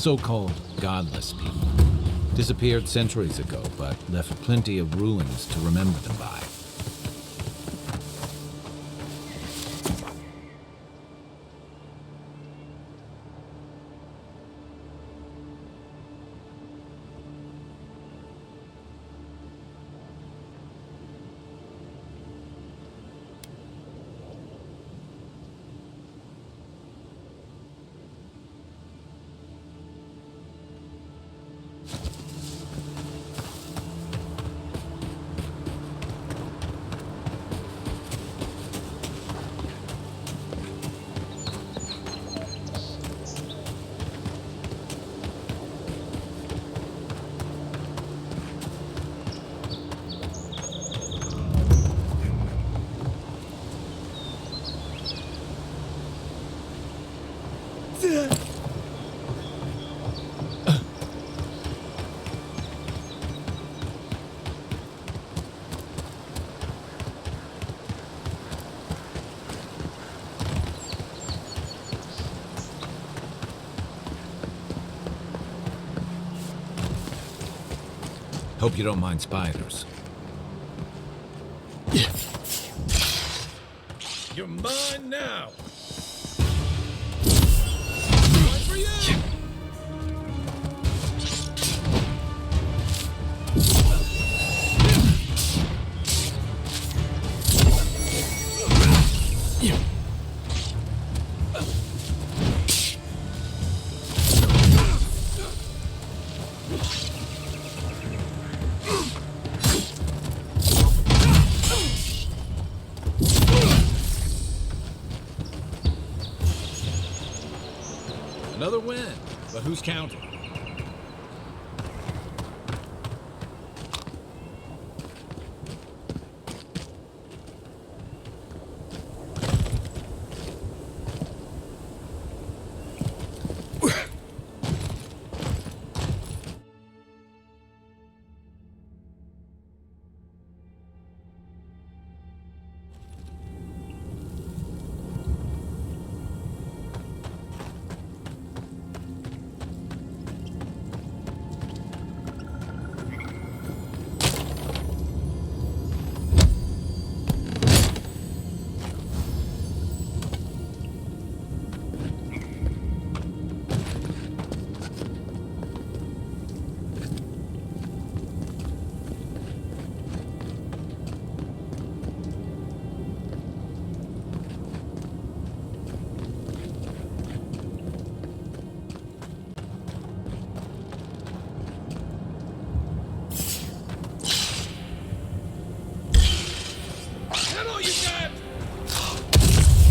so-called godless people. Disappeared centuries ago, but left plenty of rulings to remember them by. Hope you don't mind spiders. You're mine now! Mine for you! Another win, but who's counting?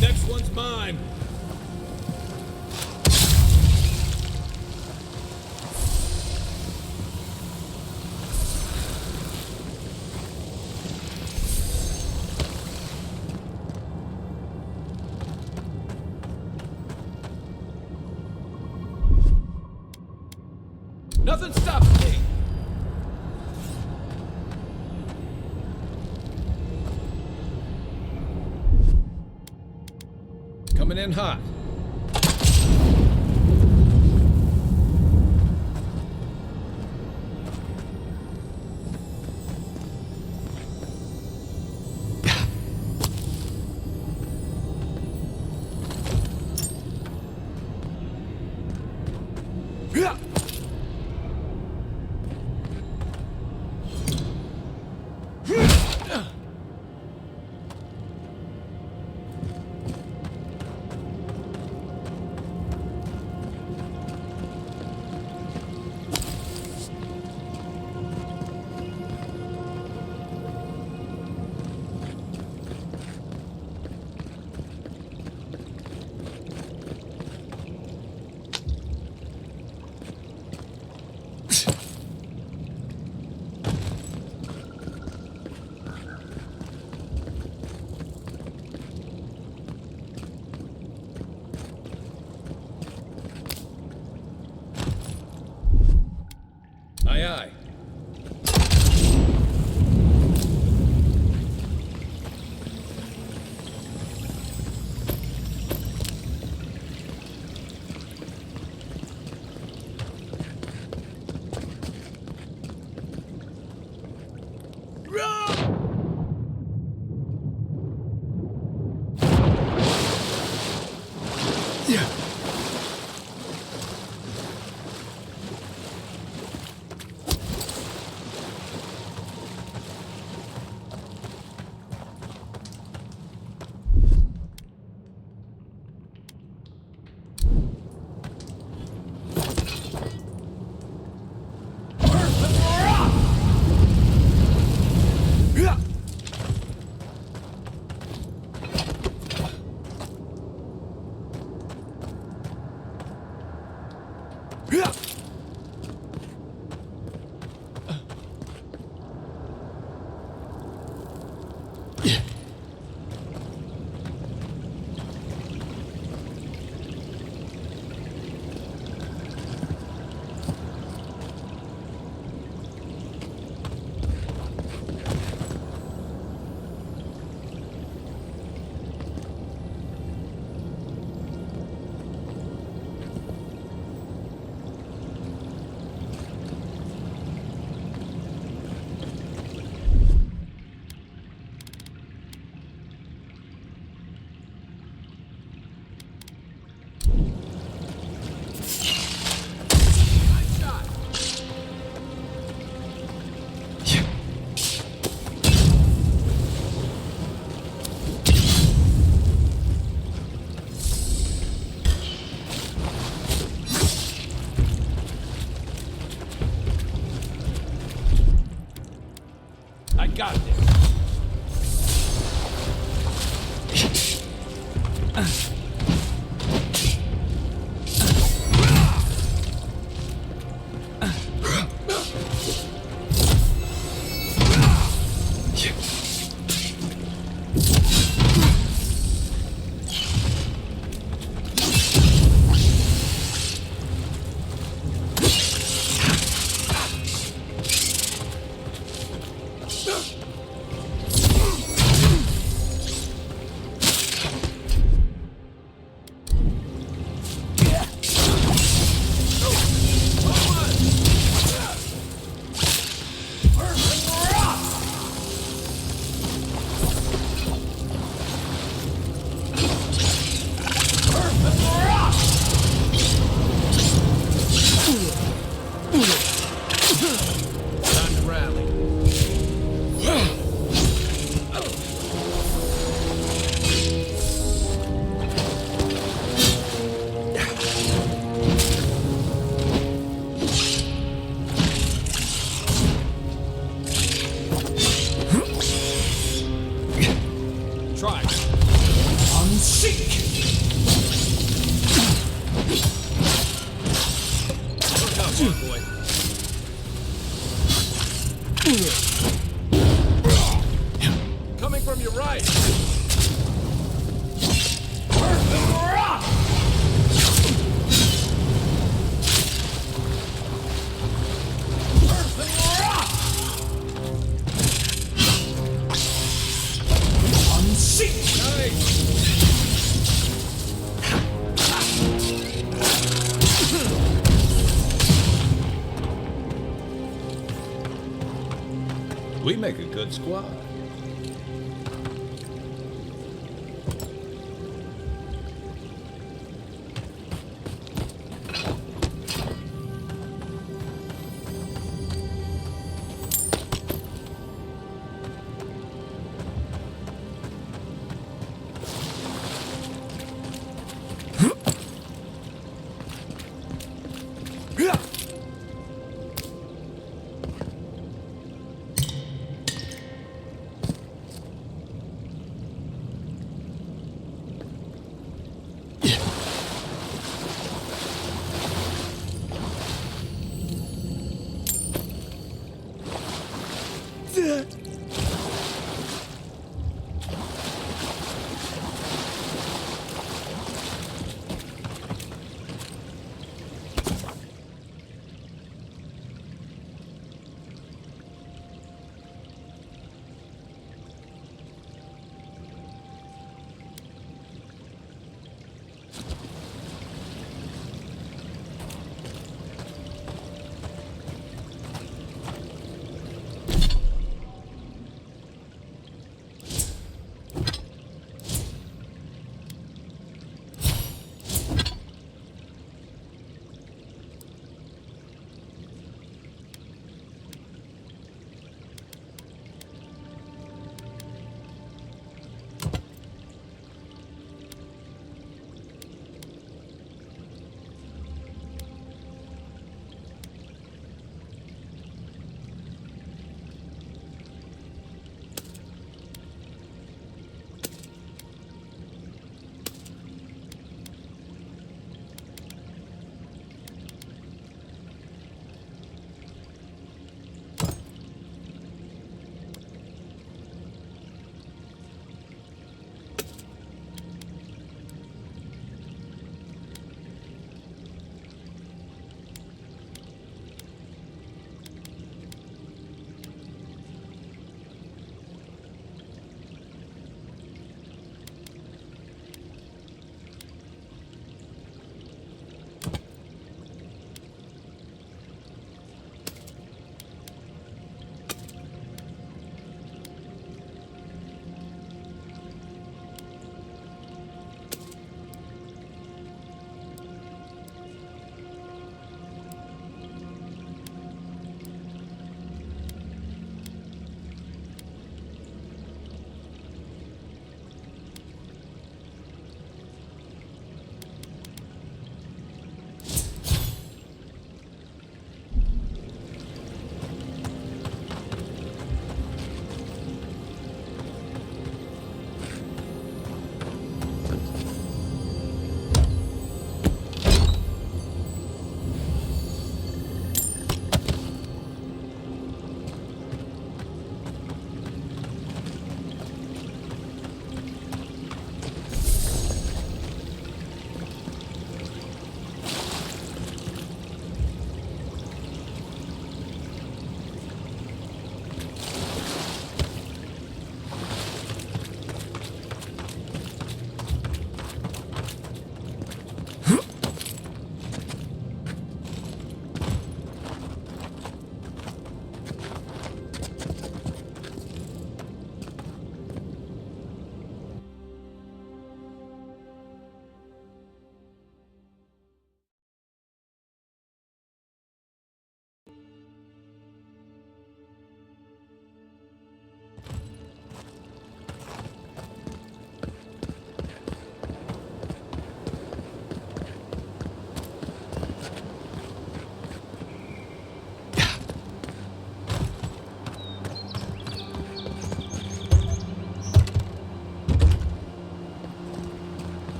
Next one's mine. Nothing stops me. Coming in hot. I got this. Time to rally. Try. Unseek! Look out, big boy. Coming from your right. Unseek! Nice. We make a good squad.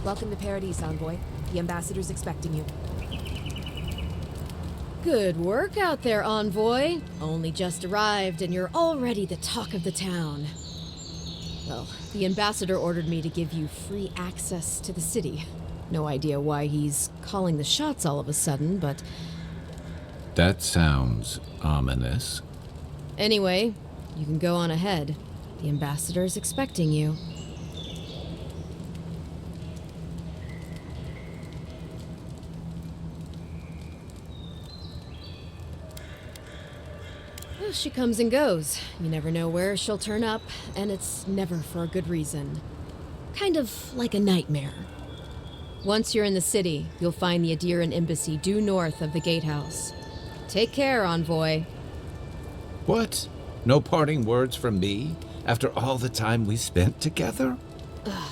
Welcome to Paradise, Envoy. The ambassador's expecting you. Good work out there, Envoy. Only just arrived and you're already the talk of the town. Well, the ambassador ordered me to give you free access to the city. No idea why he's calling the shots all of a sudden, but... That sounds ominous. Anyway, you can go on ahead. The ambassador's expecting you. Well, she comes and goes. You never know where she'll turn up, and it's never for a good reason. Kind of like a nightmare. Once you're in the city, you'll find the Adiran embassy due north of the gatehouse. Take care, Envoy. What? No parting words from me after all the time we spent together?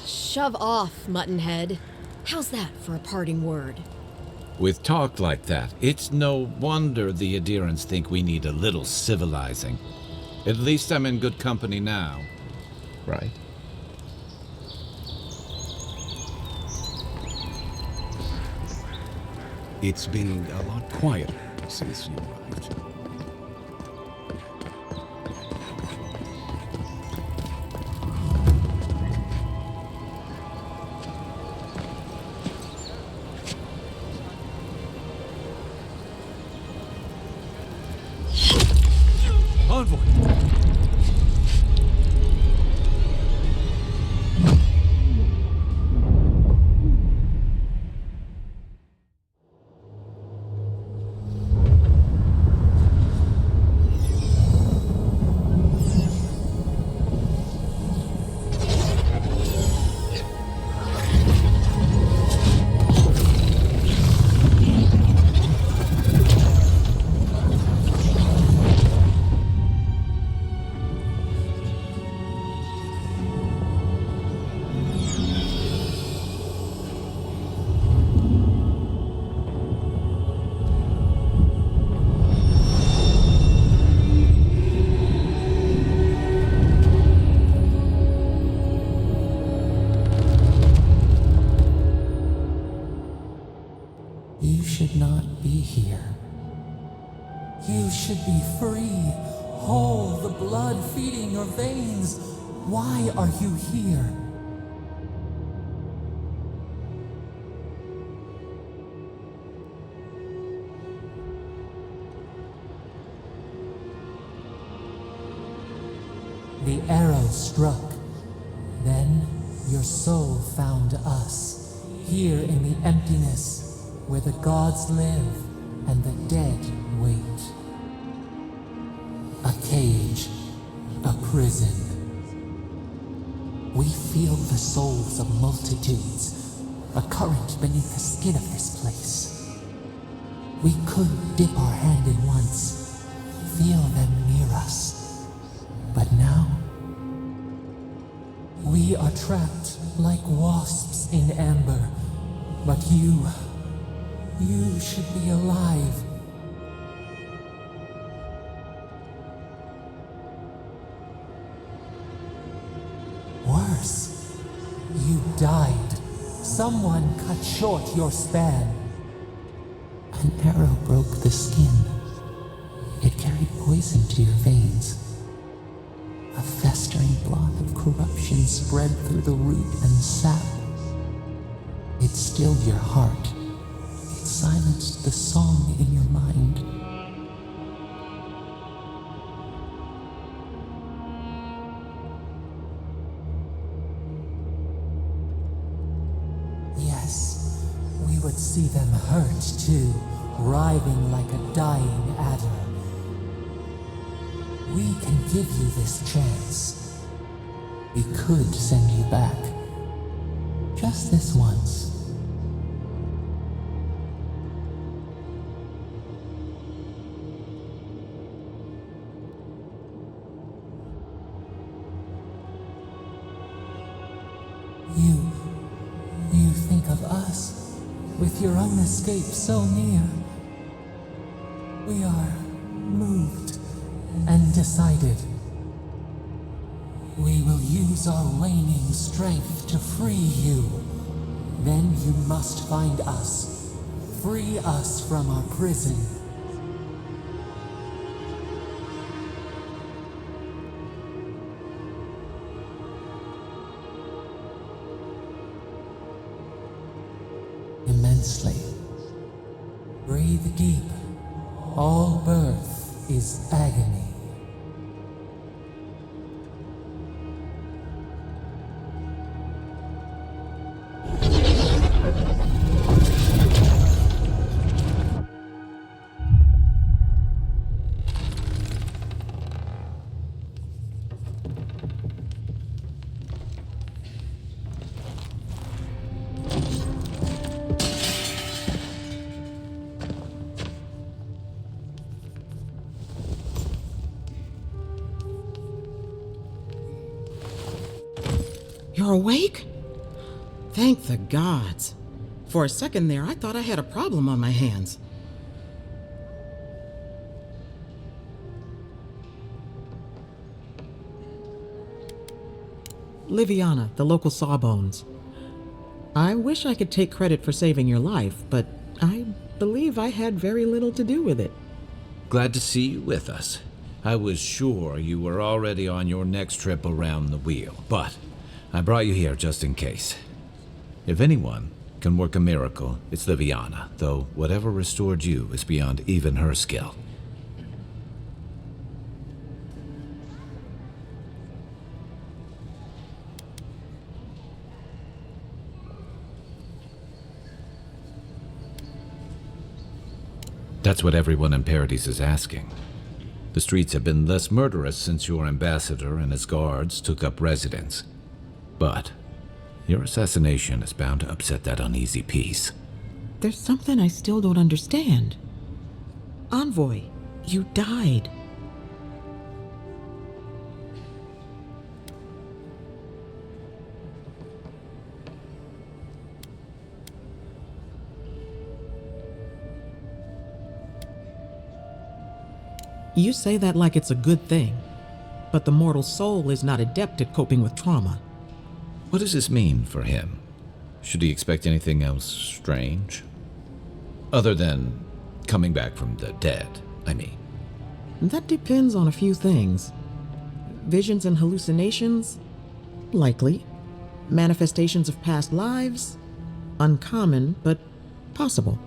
Shove off, Muttonhead. How's that for a parting word? With talk like that, it's no wonder the Adirans think we need a little civilizing. At least I'm in good company now, right? It's been a lot quieter since you arrived. Envoy! You should not be here. You should be free, whole, the blood feeding your veins. Why are you here? The arrow struck. Then your soul found us, here in the emptiness, where the gods live and the dead wait. A cage, a prison. We feel the souls of multitudes, a current beneath the skin of this place. We could dip our hand in once, feel them near us. But now, we are trapped like wasps in amber. But you should be alive. Worse, you died. Someone cut short your span. An arrow broke the skin. It carried poison to your veins. A festering blot of corruption spread through the root and sap. It stilled your heart. It silenced the song in your mind. Yes, we would see them hurt too, writhing like a dying adder. We can give you this chance. We could send you back. Just this once. You think of us, with your own escape so near. We are moved and decided. We will use our waning strength to free you. Then you must find us. Free us from our prison. Immensely. Breathe deep. All birth is agony. You're awake? Thank the gods. For a second there, I thought I had a problem on my hands. Liviana, the local Sawbones. I wish I could take credit for saving your life, but I believe I had very little to do with it. Glad to see you with us. I was sure you were already on your next trip around the wheel, but I brought you here just in case. If anyone can work a miracle, it's Liviana, though whatever restored you is beyond even her skill. That's what everyone in Paradise is asking. The streets have been less murderous since your ambassador and his guards took up residence. But your assassination is bound to upset that uneasy peace. There's something I still don't understand. Envoy, you died. You say that like it's a good thing, but the mortal soul is not adept at coping with trauma. What does this mean for him? Should he expect anything else strange? Other than coming back from the dead, I mean. That depends on a few things. Visions and hallucinations? Likely. Manifestations of past lives? Uncommon, but possible.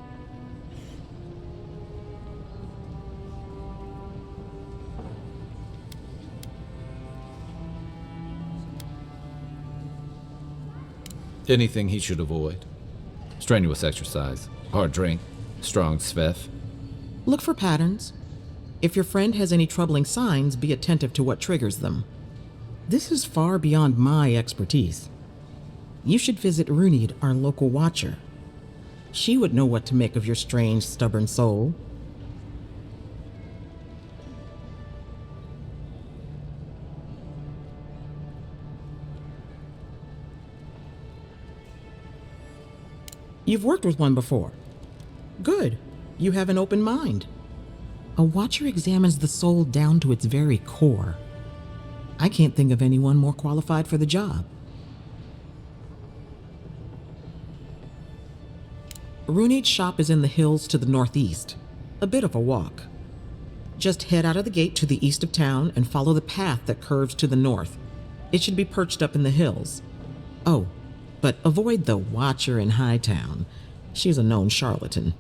Anything he should avoid? Strenuous exercise, hard drink, strong sveff. Look for patterns. If your friend has any troubling signs, be attentive to what triggers them. This is far beyond my expertise. You should visit Runid, our local watcher. She would know what to make of your strange, stubborn soul. You've worked with one before. Good. You have an open mind. A watcher examines the soul down to its very core. I can't think of anyone more qualified for the job. Runid's shop is in the hills to the northeast. A bit of a walk. Just head out of the gate to the east of town and follow the path that curves to the north. It should be perched up in the hills. Oh, but avoid the watcher in Hightown. She's a known charlatan.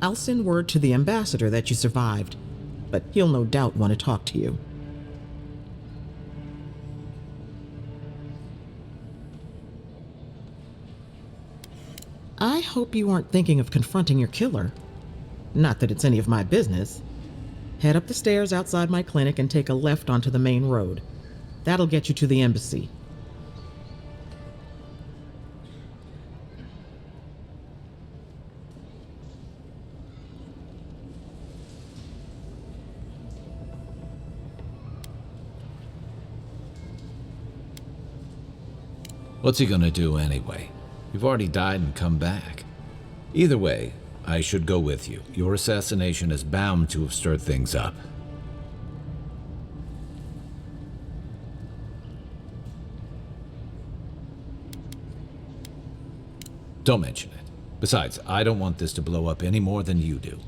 I'll send word to the ambassador that you survived, but he'll no doubt want to talk to you. I hope you aren't thinking of confronting your killer. Not that it's any of my business. Head up the stairs outside my clinic and take a left onto the main road. That'll get you to the embassy. What's he gonna do anyway? You've already died and come back. Either way, I should go with you. Your assassination is bound to have stirred things up. Don't mention it. Besides, I don't want this to blow up any more than you do.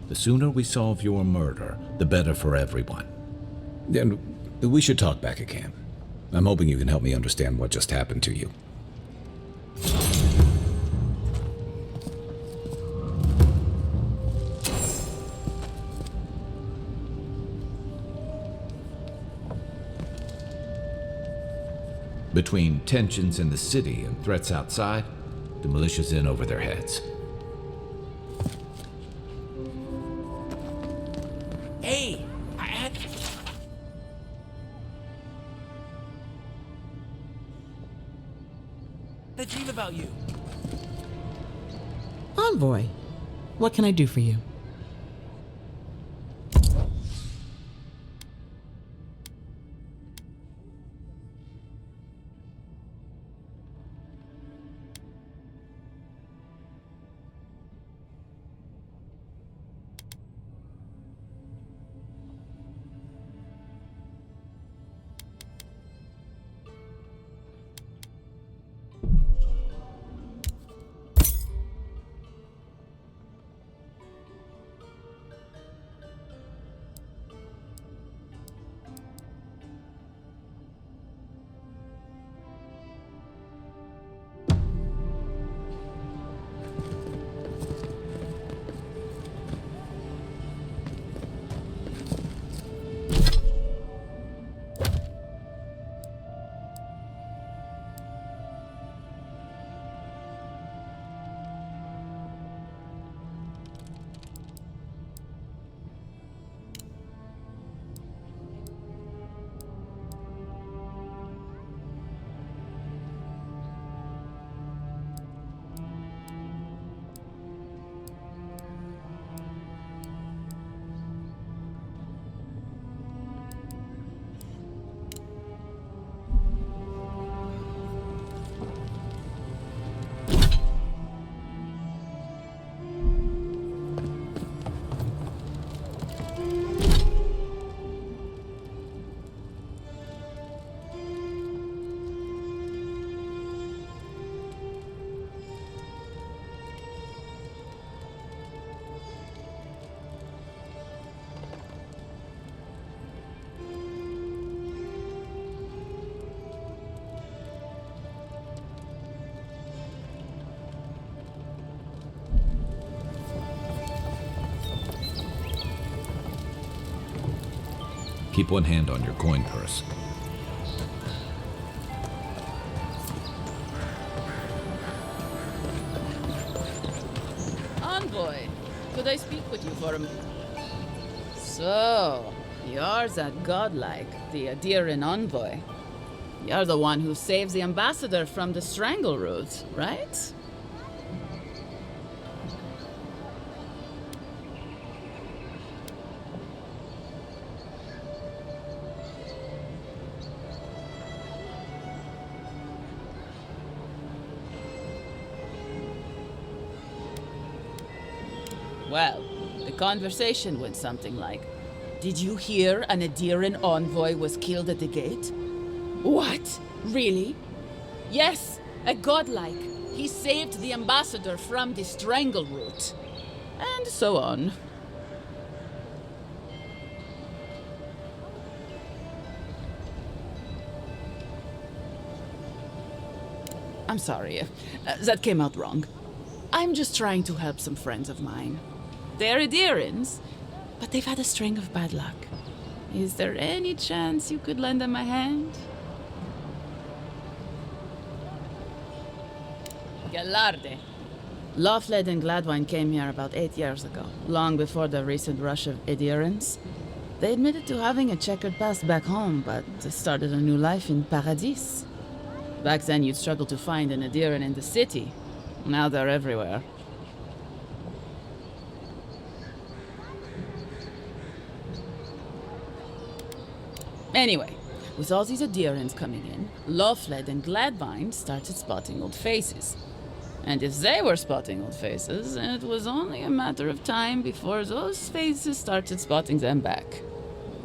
The sooner we solve your murder, the better for everyone. And we should talk back at camp. I'm hoping you can help me understand what just happened to you. Between tensions in the city and threats outside, the militia's in over their heads. Hey! I dream about you. Envoy, what can I do for you? Keep one hand on your coin purse. Envoy, could I speak with you for a moment? So, you're that godlike, the Adiran envoy. You're the one who saves the ambassador from the strangle root, right? Well, the conversation went something like, "Did you hear an Adiran envoy was killed at the gate?" "What? Really?" "Yes, a godlike. He saved the ambassador from the strangle root." And so on. I'm sorry, that came out wrong. I'm just trying to help some friends of mine. They're Adirans, but they've had a string of bad luck. Is there any chance you could lend them a hand? Galarde. Loughlin and Gladwine came here about 8 years ago, long before the recent rush of Adirans. They admitted to having a checkered past back home, but started a new life in Paradis. Back then, you'd struggle to find an Adiran in the city. Now they're everywhere. Anyway, with all these Adirans coming in, Loughlin and Gladwine started spotting old faces. And if they were spotting old faces, it was only a matter of time before those faces started spotting them back.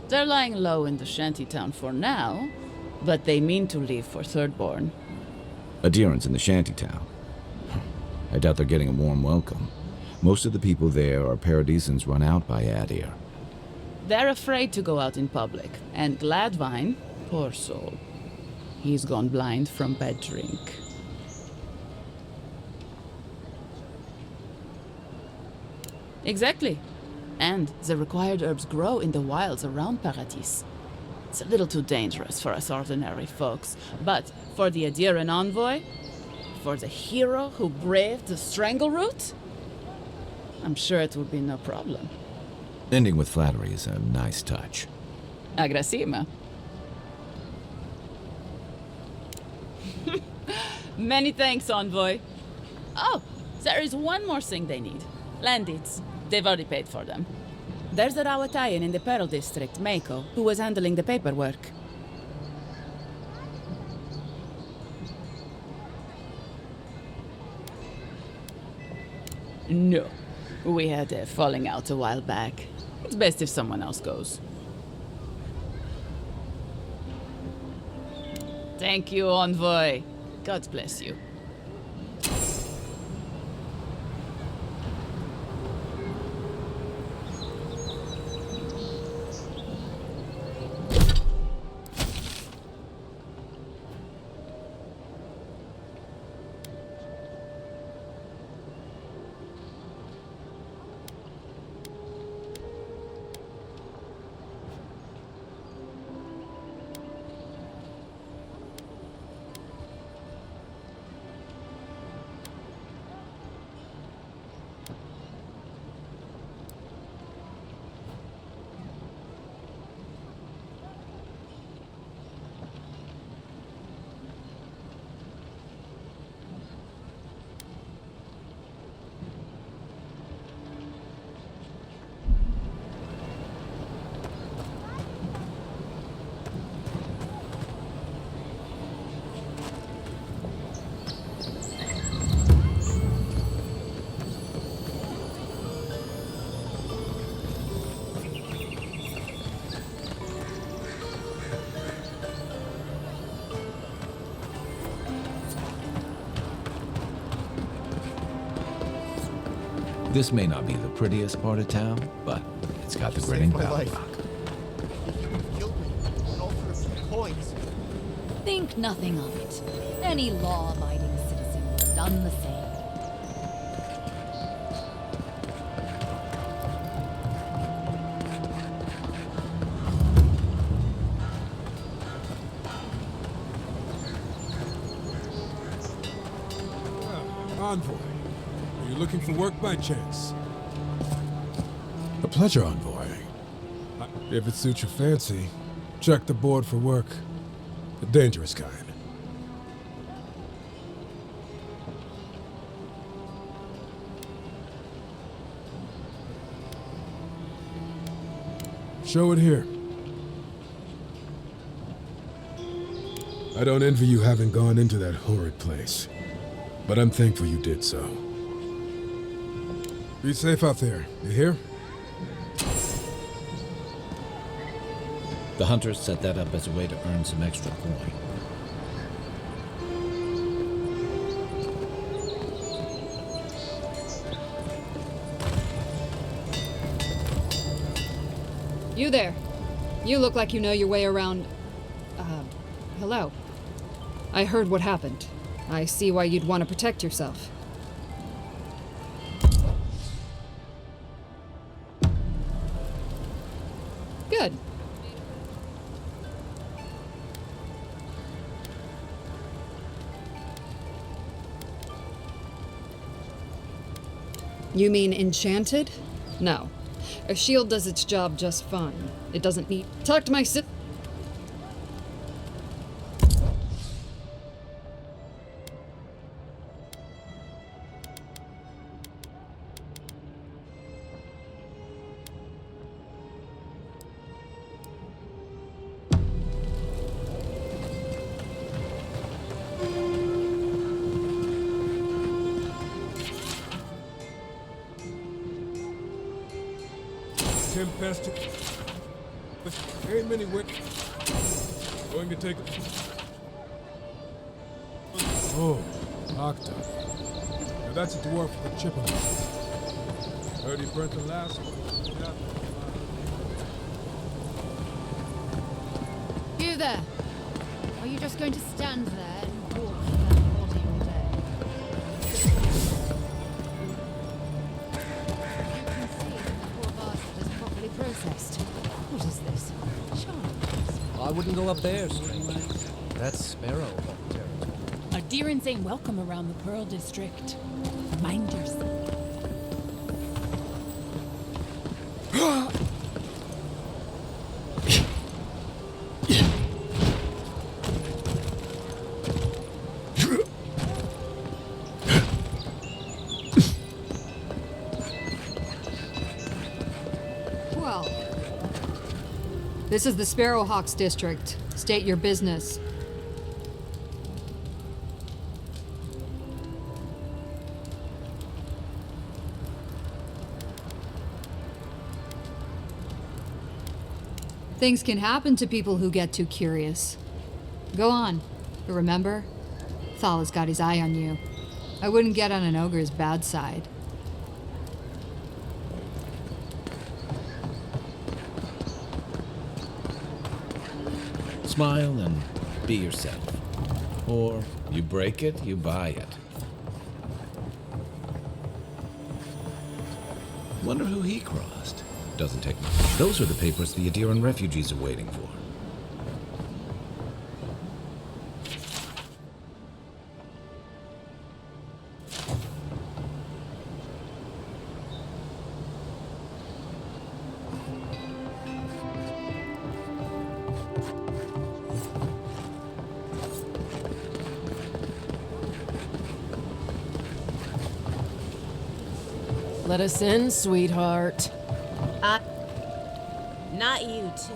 They're lying low in the shantytown for now, but they mean to leave for Thirdborn. Adirans in the shantytown. I doubt they're getting a warm welcome. Most of the people there are Paradisans run out by Adir. They're afraid to go out in public, and Gladwine, poor soul, he's gone blind from bad drink. Exactly. And the required herbs grow in the wilds around Paradis. It's a little too dangerous for us ordinary folks, but for the Adiran envoy, for the hero who braved the strangle root, I'm sure it would be no problem. Ending with flattery is a nice touch. Agrasima. Many thanks, envoy. Oh, there is one more thing they need. Land deeds. They've already paid for them. There's a Rawatayan in the Pearl District, Mako, who was handling the paperwork. No. We had a falling out a while back. It's best if someone else goes. Thank you, envoy. God bless you. This may not be the prettiest part of town, but it's got the grinning power. Think nothing of it. Any law-abiding citizen would have done the same. Envoy, are you looking for work by chance? A pleasure, Envoy. If it suits your fancy, check the board for work. The dangerous kind. Show it here. I don't envy you having gone into that horrid place, but I'm thankful you did so. Be safe out there, you hear? The hunters set that up as a way to earn some extra coin. You there. You look like you know your way around... hello. I heard what happened. I see why you'd want to protect yourself. Good. You mean enchanted? No. A shield does its job just fine. It doesn't need... Talk to my Tempest. Ain't many wit. Going to take. Oh, Octa. Now that's a dwarf with a chip on it. Heard he burnt the last one. Yeah. You there! Are you just going to stand there and watch that body all day? You can see that the poor bastard is properly processed. What is this? Charms? I wouldn't go up there, that's Sparrow territory. Adherents ain't welcome around the Pearl District. Mind yourself. Well, this is the Sparrowhawks district. State your business. Things can happen to people who get too curious. Go on. But remember, Thala's got his eye on you. I wouldn't get on an ogre's bad side. Smile and be yourself. Or you break it, you buy it. Wonder who he crossed. Doesn't take much. Those are the papers the Adiran refugees are waiting for. Let us in, sweetheart. Not you, too.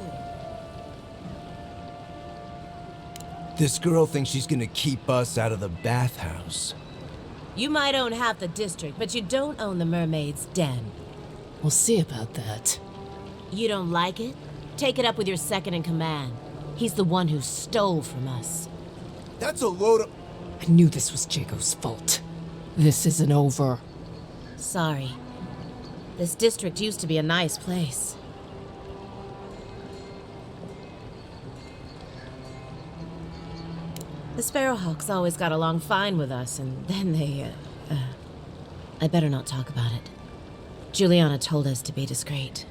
This girl thinks she's gonna keep us out of the bathhouse. You might own half the district, but you don't own the mermaid's den. We'll see about that. You don't like it? Take it up with your second in command. He's the one who stole from us. That's a load of... I knew this was Jago's fault. This isn't over. Sorry. This district used to be a nice place. The Sparrowhawks always got along fine with us, and then they, I better not talk about it. Juliana told us to be discreet.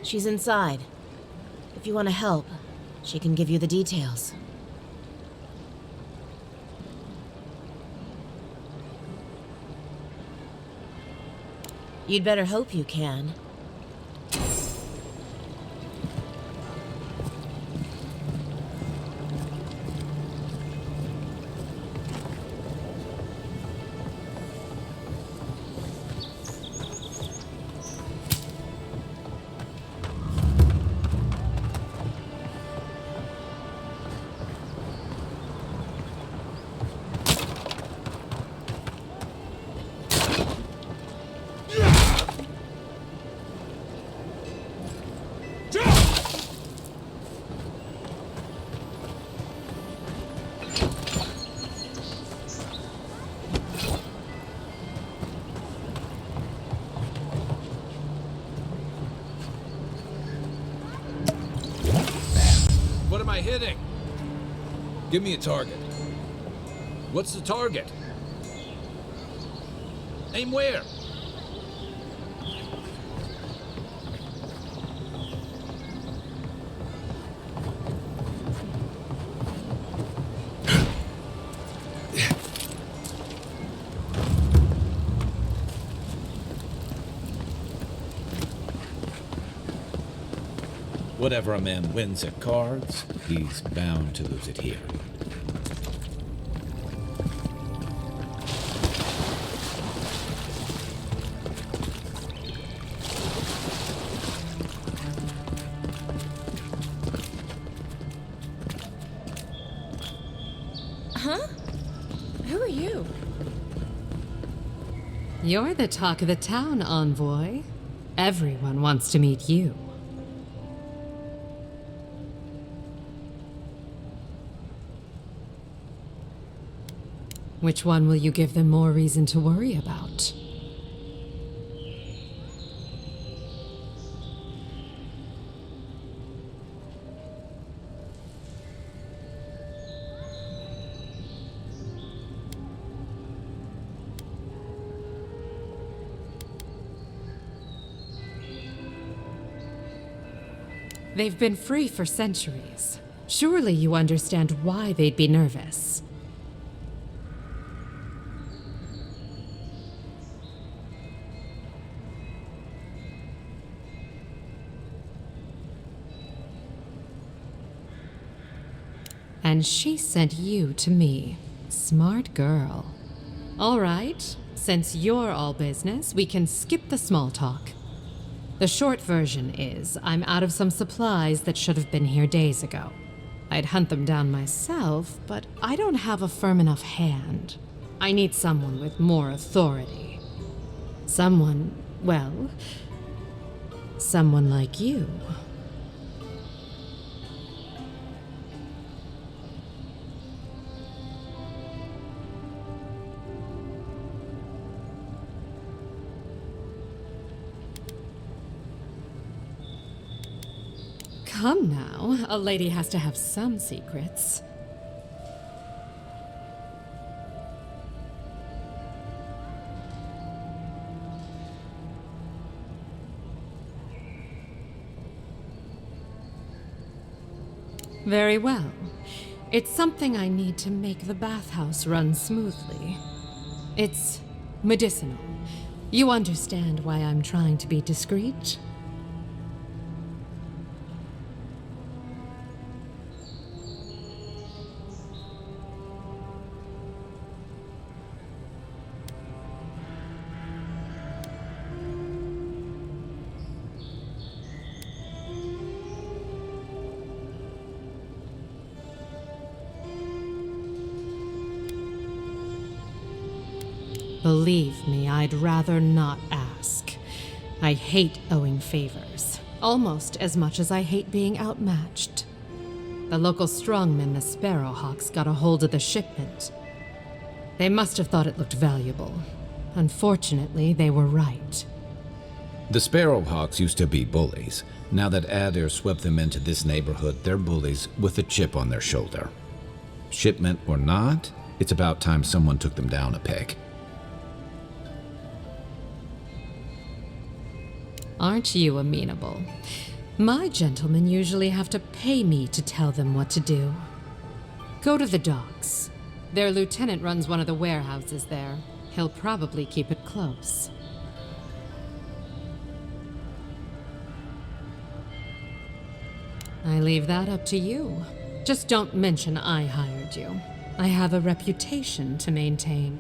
She's inside. If you want to help, she can give you the details. You'd better hope you can. hitting? Give me a target. What's the target? Aim where? Whatever a man wins at cards, he's bound to lose it here. Huh? Who are you? You're the talk of the town, envoy. Everyone wants to meet you. Which one will you give them more reason to worry about? They've been free for centuries. Surely you understand why they'd be nervous. And she sent you to me. Smart girl. All right, since you're all business, we can skip the small talk. The short version is, I'm out of some supplies that should have been here days ago. I'd hunt them down myself, but I don't have a firm enough hand. I need someone with more authority. Someone, well, someone like you. Come now, a lady has to have some secrets. Very well. It's something I need to make the bathhouse run smoothly. It's medicinal. You understand why I'm trying to be discreet? Believe me, I'd rather not ask. I hate owing favors, almost as much as I hate being outmatched. The local strongmen, the Sparrowhawks, got a hold of the shipment. They must have thought it looked valuable. Unfortunately, they were right. The Sparrowhawks used to be bullies. Now that Adair swept them into this neighborhood, they're bullies with a chip on their shoulder. Shipment or not, it's about time someone took them down a peg. Aren't you amenable? My gentlemen usually have to pay me to tell them what to do. Go to the docks. Their lieutenant runs one of the warehouses there. He'll probably keep it close. I leave that up to you. Just don't mention I hired you. I have a reputation to maintain.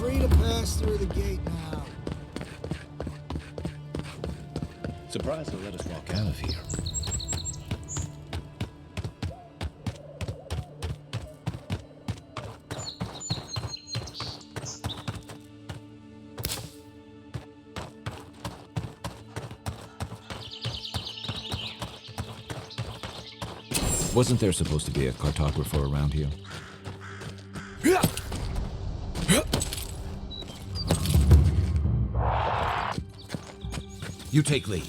free to pass through the gate now. Surprised they let us walk out of here. Wasn't there supposed to be a cartographer around here? You take lead.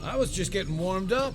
I was just getting warmed up.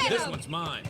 This one's mine.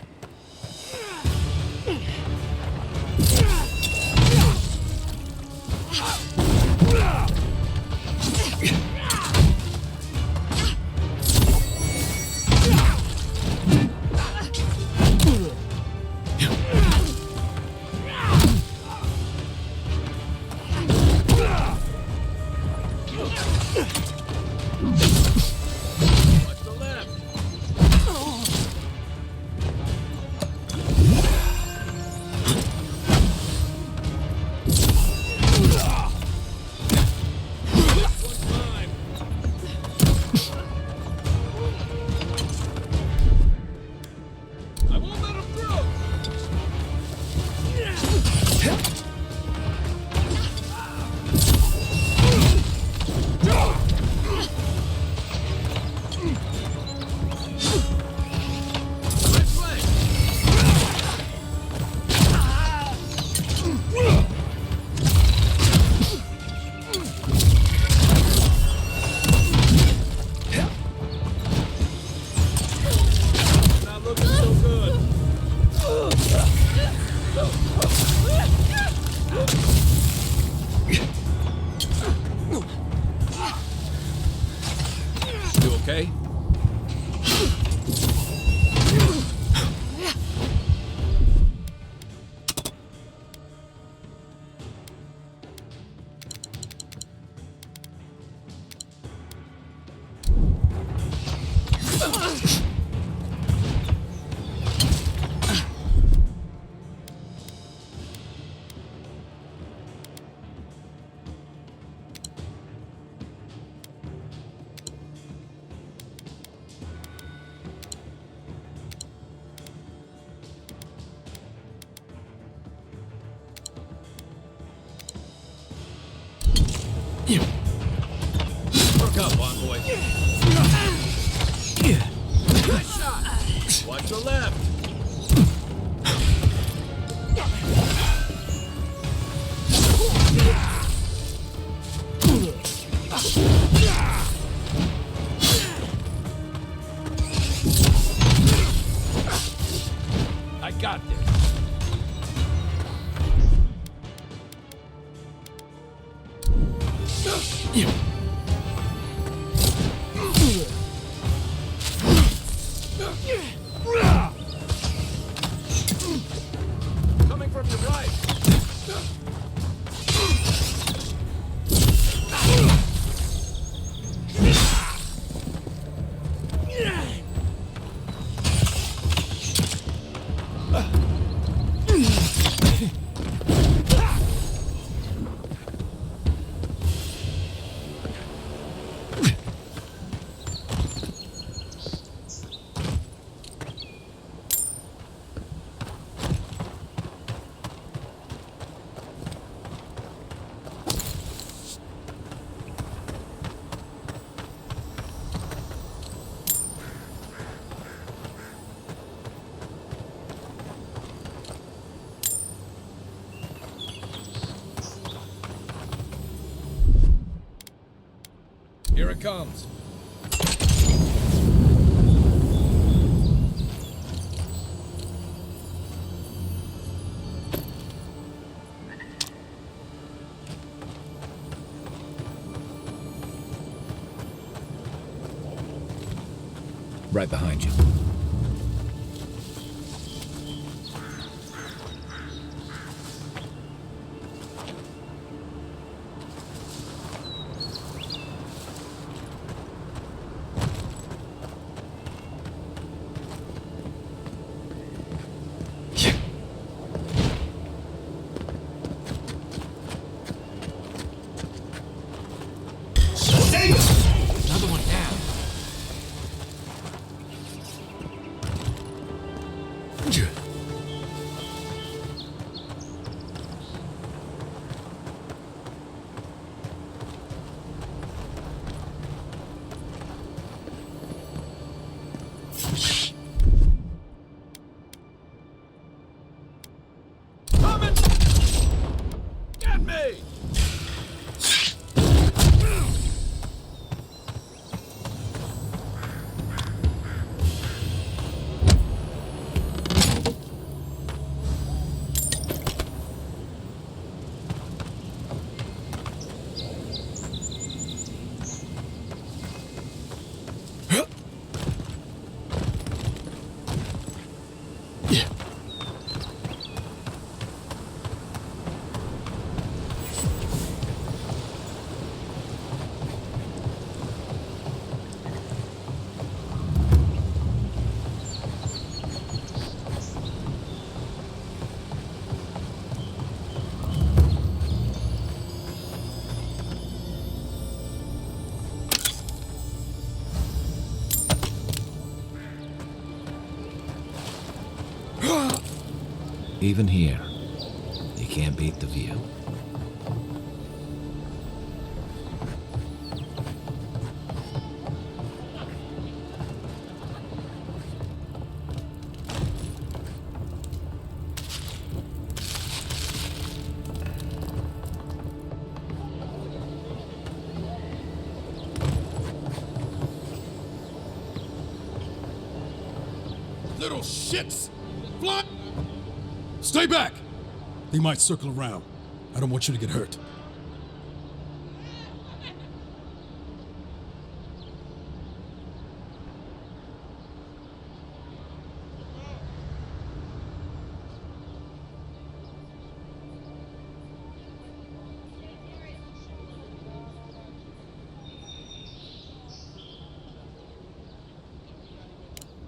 Okay? Look up, envoy. Nice shot. Watch your left. I got this. Coming from your right. Here it comes. Right behind you. Another one down. Even here, you can't beat the view. Little shits! Fly! Stay back! They might circle around. I don't want you to get hurt.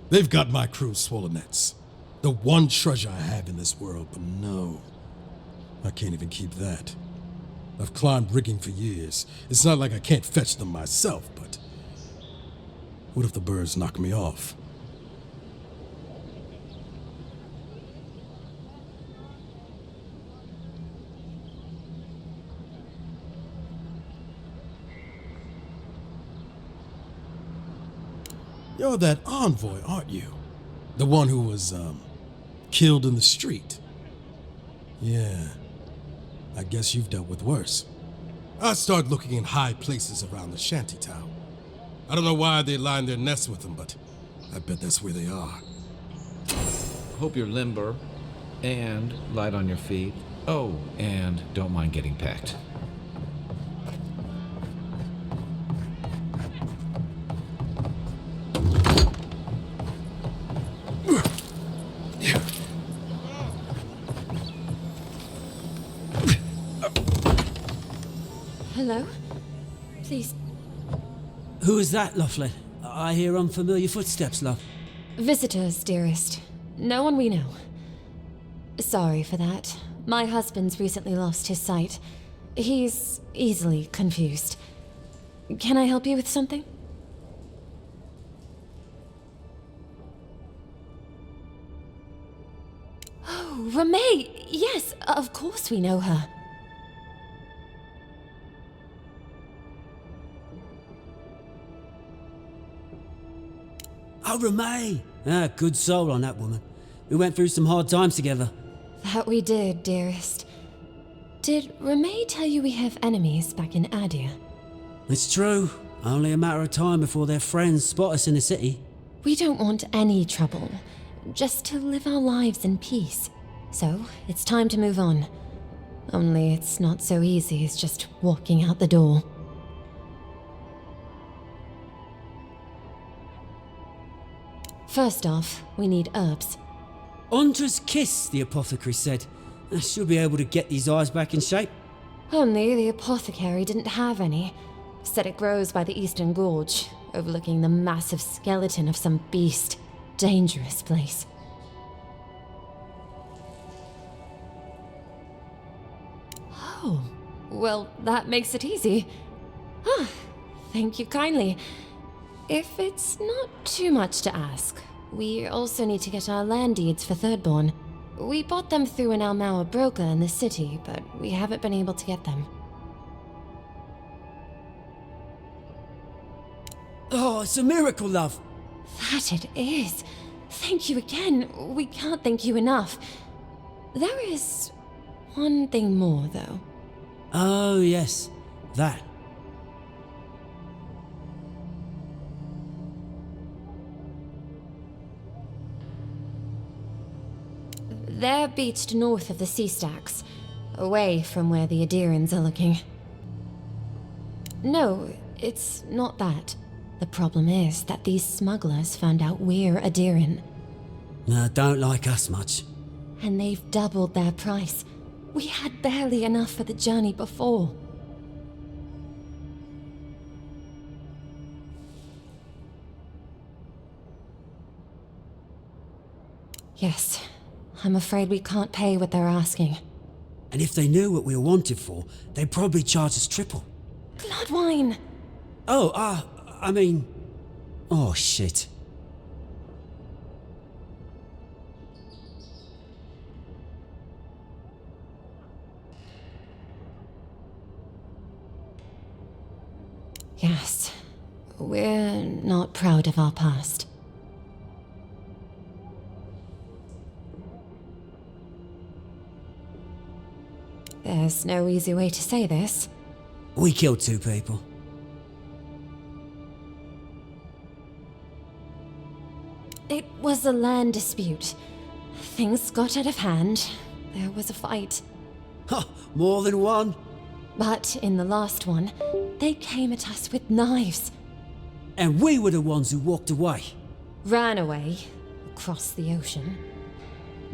They've got my crew's swollen nets. The one treasure I have in this world, but no. I can't even keep that. I've climbed rigging for years. It's not like I can't fetch them myself, but... what if the birds knock me off? You're that envoy, aren't you? The one who was, killed in the street. Yeah. I guess you've dealt with worse. I start looking in high places around the shantytown. I don't know why they line their nests with them, but I bet that's where they are. Hope you're limber and light on your feet. Oh, and don't mind getting pecked. Hello? Please. Who is that, Loughlin? I hear unfamiliar footsteps, love. Visitors, dearest. No one we know. Sorry for that. My husband's recently lost his sight. He's easily confused. Can I help you with something? Oh, Ramay! Yes, of course we know her. Oh, Ramay! Good soul on that woman. We went through some hard times together. That we did, dearest. Did Ramay tell you we have enemies back in Adia? It's true. Only a matter of time before their friends spot us in the city. We don't want any trouble. Just to live our lives in peace. So, it's time to move on. Only it's not so easy as just walking out the door. First off, we need herbs. Ondra's kiss, the apothecary said. She'll be able to get these eyes back in shape. Only the apothecary didn't have any. Said it grows by the Eastern Gorge, overlooking the massive skeleton of some beast. Dangerous place. Oh, well, that makes it easy. Ah, thank you kindly. If it's not too much to ask, we also need to get our land deeds for Thirdborn. We bought them through an Almauer broker in the city, but we haven't been able to get them. Oh, it's a miracle, love. That it is. Thank you again. We can't thank you enough. There is one thing more, though. Oh, yes. That. They're beached north of the sea stacks, away from where the Adirans are looking. No, it's not that. The problem is that these smugglers found out we're Adiran. Don't like us much. And they've doubled their price. We had barely enough for the journey before. Yes. I'm afraid we can't pay what they're asking. And if they knew what we were wanted for, they'd probably charge us triple. Bloodwine! Oh, I mean... Oh, shit. Yes, we're not proud of our past. There's no easy way to say this. We killed 2 people. It was a land dispute. Things got out of hand. There was a fight. Huh, more than one? But in the last one, they came at us with knives. And we were the ones who walked away. Ran away. Across the ocean.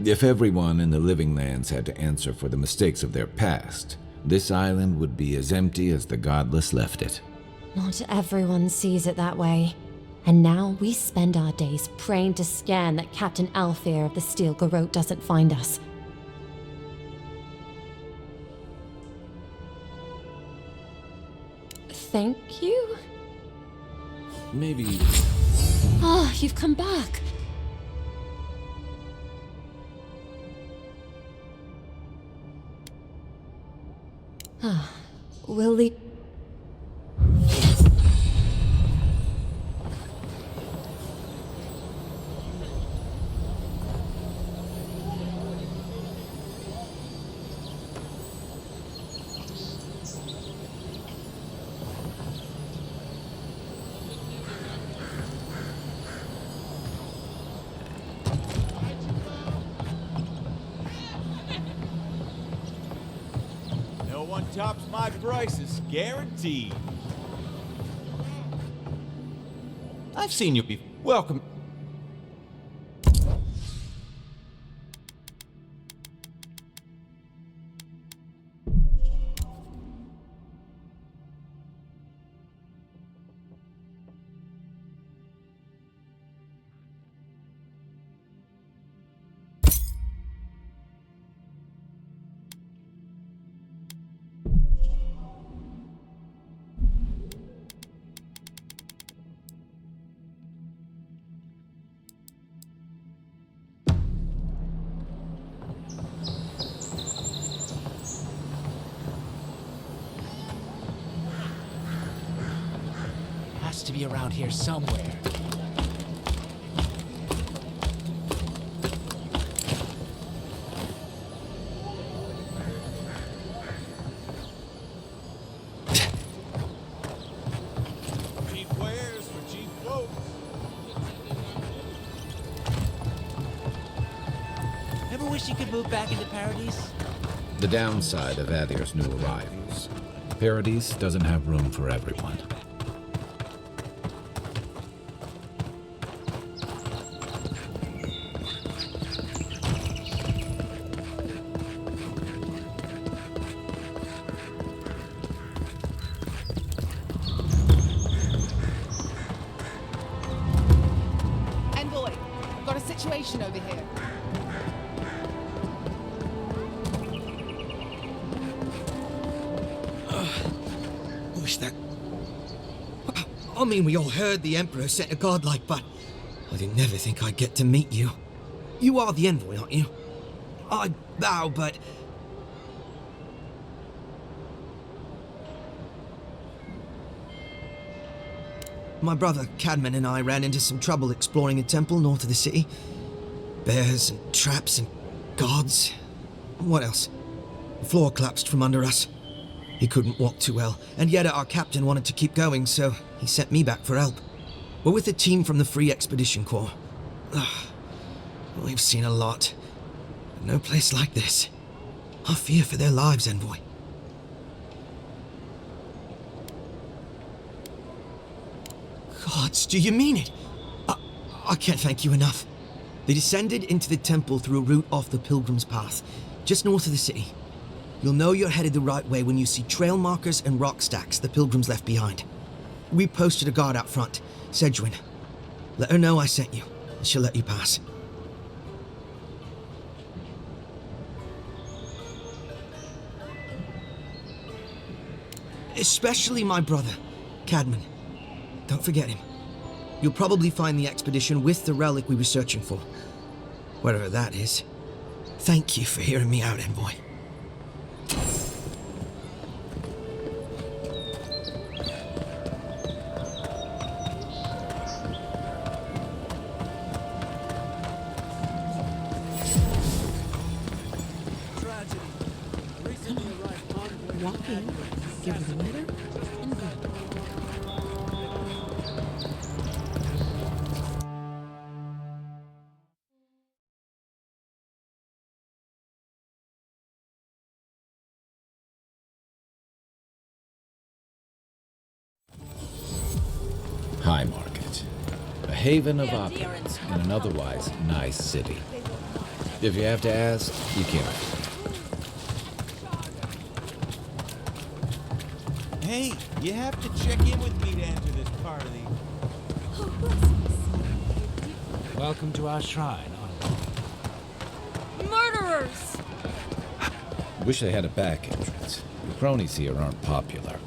If everyone in the living lands had to answer for the mistakes of their past, this island would be as empty as the godless left it. Not everyone sees it that way. And now we spend our days praying to Scan that Captain Alfear of the Steel Garrote doesn't find us. Thank you? Maybe... Ah, you've come back. Ah, we'll leave... No one tops my prices, guaranteed. I've seen you before. Welcome. Has to be around here somewhere. Cheap wares for cheap folks. Ever wish you could move back into Paradise? The downside of Adir's new arrivals. Paradise doesn't have room for everyone. Envoy, I've got a situation over here. Wish that... I mean, we all heard the Emperor sent a godlike, but I didn't never think I'd get to meet you. You are the envoy, aren't you? I bow, but... My brother, Cadman, and I ran into some trouble exploring a temple north of the city. Bears and traps and guards. What else? The floor collapsed from under us. He couldn't walk too well, and yet our captain wanted to keep going, so he sent me back for help. We're with a team from the Free Expedition Corps. We've seen a lot. But no place like this. I fear for their lives, Envoy. Gods, do you mean it? I can't thank you enough. They descended into the temple through a route off the Pilgrim's Path, just north of the city. You'll know you're headed the right way when you see trail markers and rock stacks the Pilgrims left behind. We posted a guard out front, Sedgwin. Let her know I sent you, and she'll let you pass. Especially my brother, Cadman. Don't forget him. You'll probably find the expedition with the relic we were searching for. Whatever that is. Thank you for hearing me out, Envoy. tragedy. A recently arrived envoy. Walk in, give her the letter, and go. High Market, a haven of opulence in an otherwise nice city. If you have to ask, you can't. Hey, you have to check in with me to enter this party. Welcome to our shrine, Murderers! Wish they had a back entrance. The cronies here aren't popular.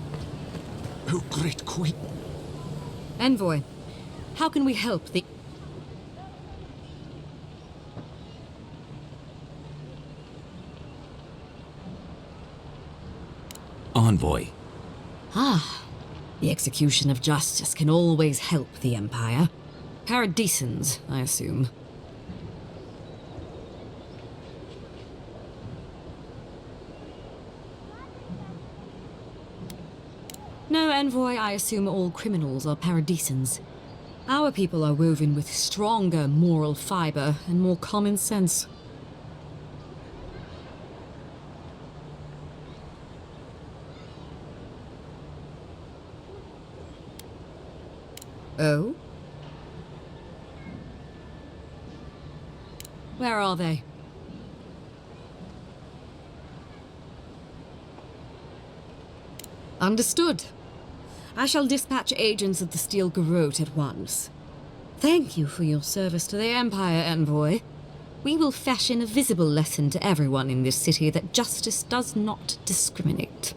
Oh, great queen. Envoy, how can we help the... Envoy. Ah, the execution of justice can always help the Empire. Paradisans, I assume. No, Envoy, I assume all criminals are paradisans. Our people are woven with stronger moral fiber and more common sense. Oh? Where are they? Understood. I shall dispatch agents of the Steel Garrote at once. Thank you for your service to the Empire, Envoy. We will fashion a visible lesson to everyone in this city that justice does not discriminate.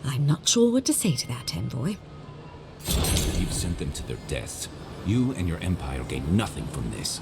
I'm not sure what to say to that, Envoy. You've sent them to their deaths. You and your empire gain nothing from this.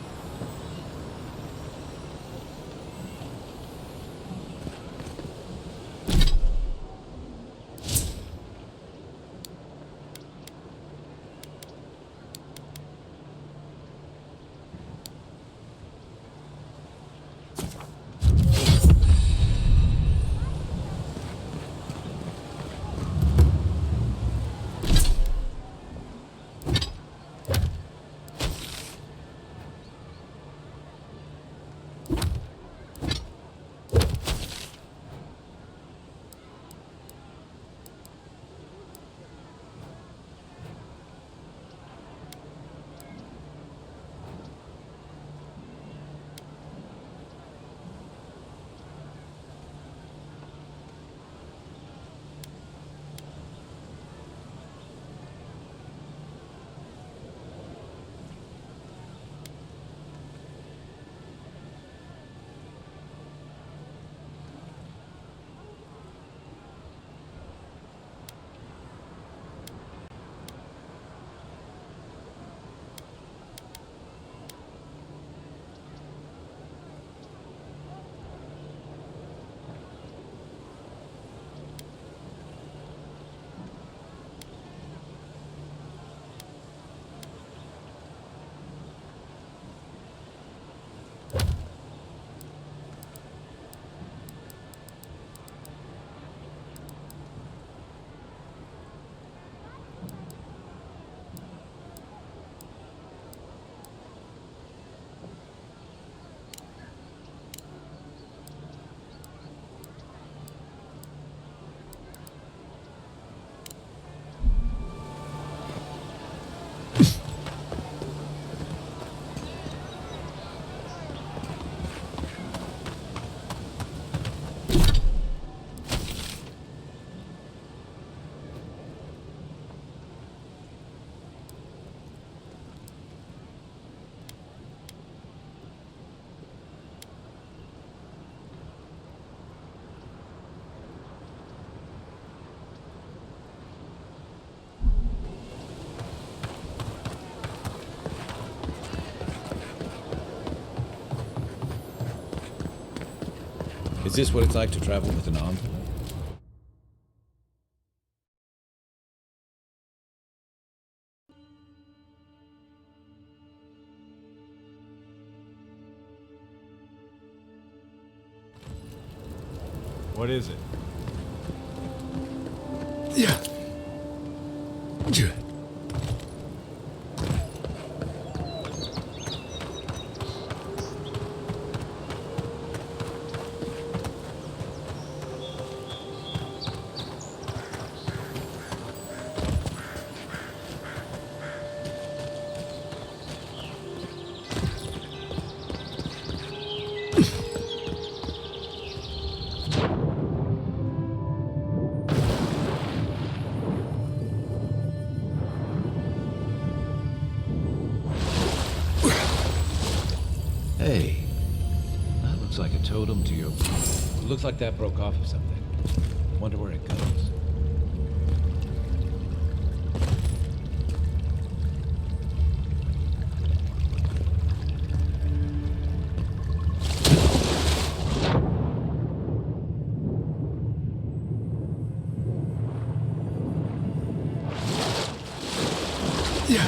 Is this what it's like to travel with an envoy? What is it? Yeah. Hey, that looks like a totem to your... Looks like that broke off of something. Wonder where it goes. Yeah.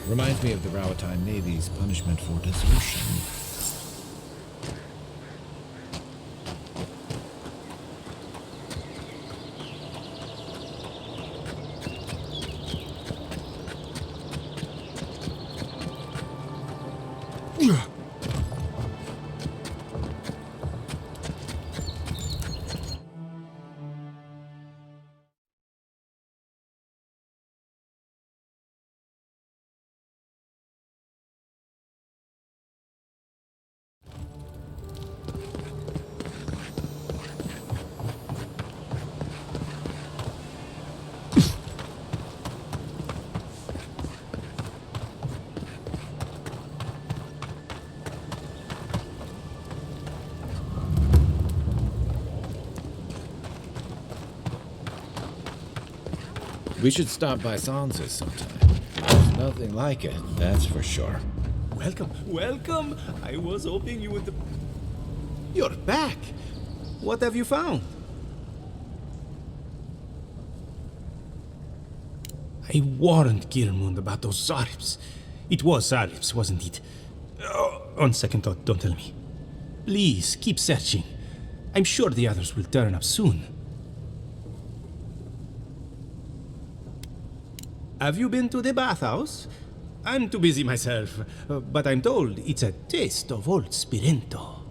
Reminds me of the Rawatine Navy's punishment for desertion. We should stop by Sansa's sometime. There's nothing like it, that's for sure. Welcome, welcome! I was hoping you would... You're back! What have you found? I warned Kirmund about those Zaribs. It was Arif's, wasn't it? On second thought, don't tell me. Please, keep searching. I'm sure the others will turn up soon. Have you been to the bathhouse? I'm too busy myself, but I'm told it's a taste of old Spirento.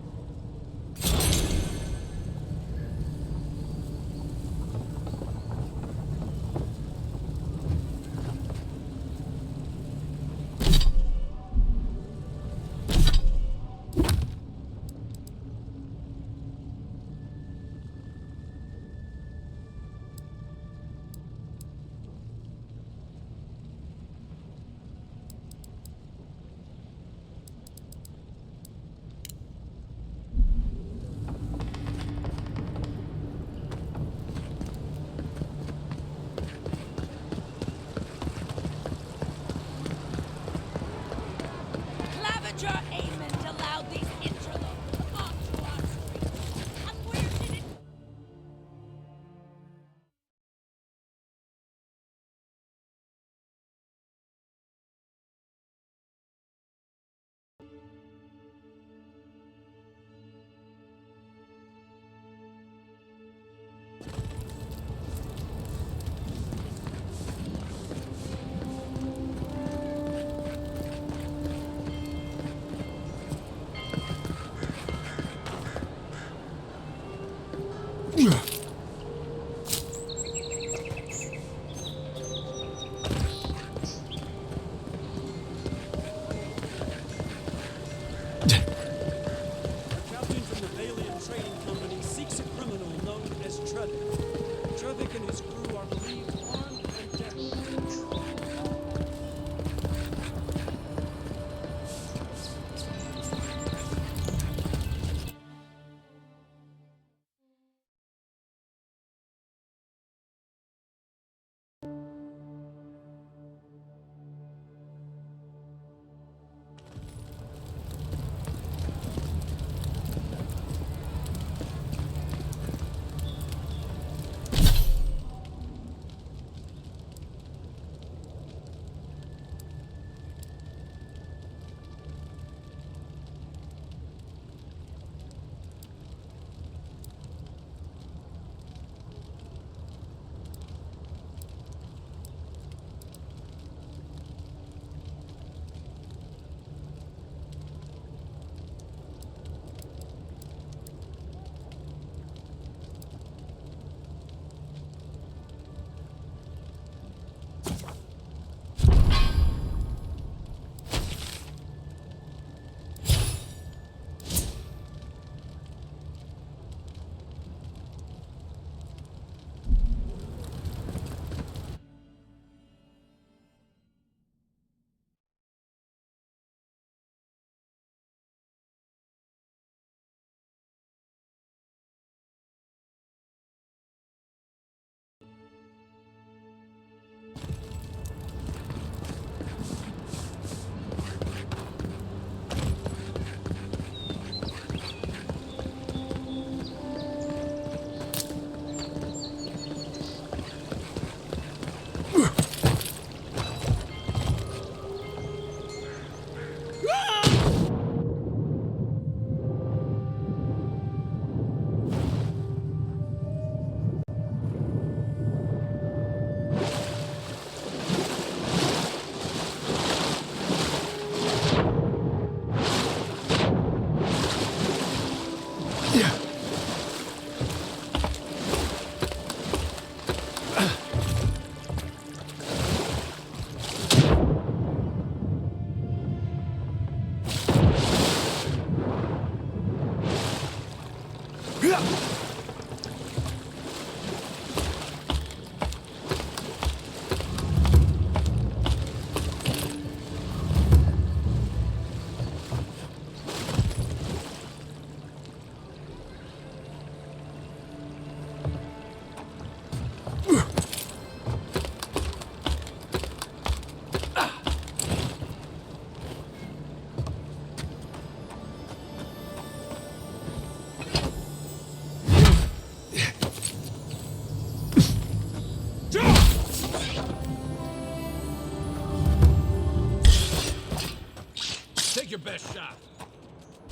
best shot.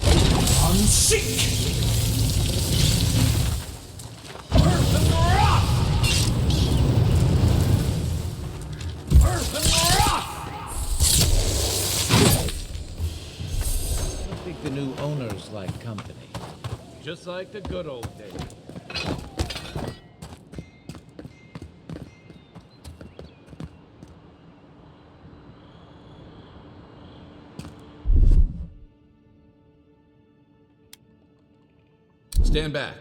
I think the new owners like company. Just like the good old days. Stand back.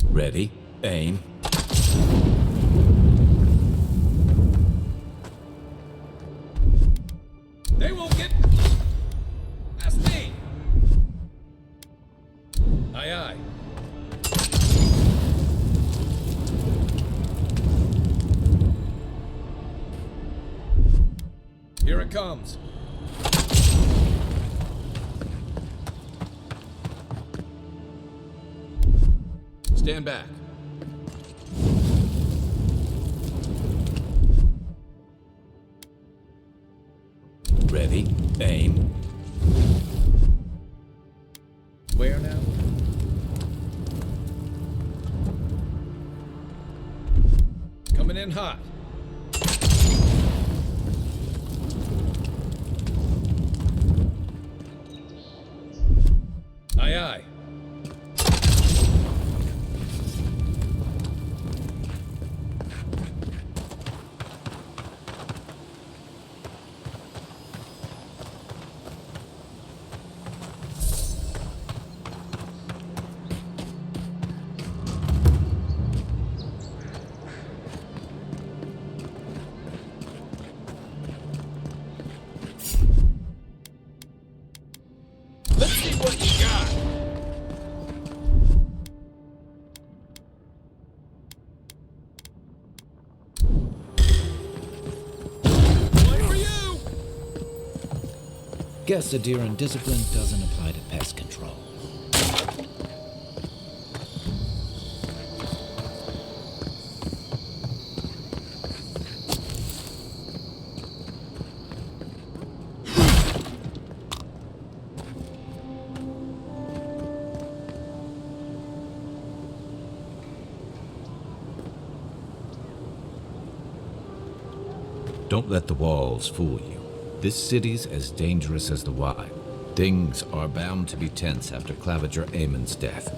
Ready, aim. They won't get past me. Aye, aye. Here it comes. Stand back. Ready, aim. Where now? Coming in hot. Aye, aye. Let's see what you got. Play for you. Guess adherent discipline doesn't apply to pest control. Don't let the walls fool you. This city's as dangerous as the wild. Things are bound to be tense after Claviger Aemon's death.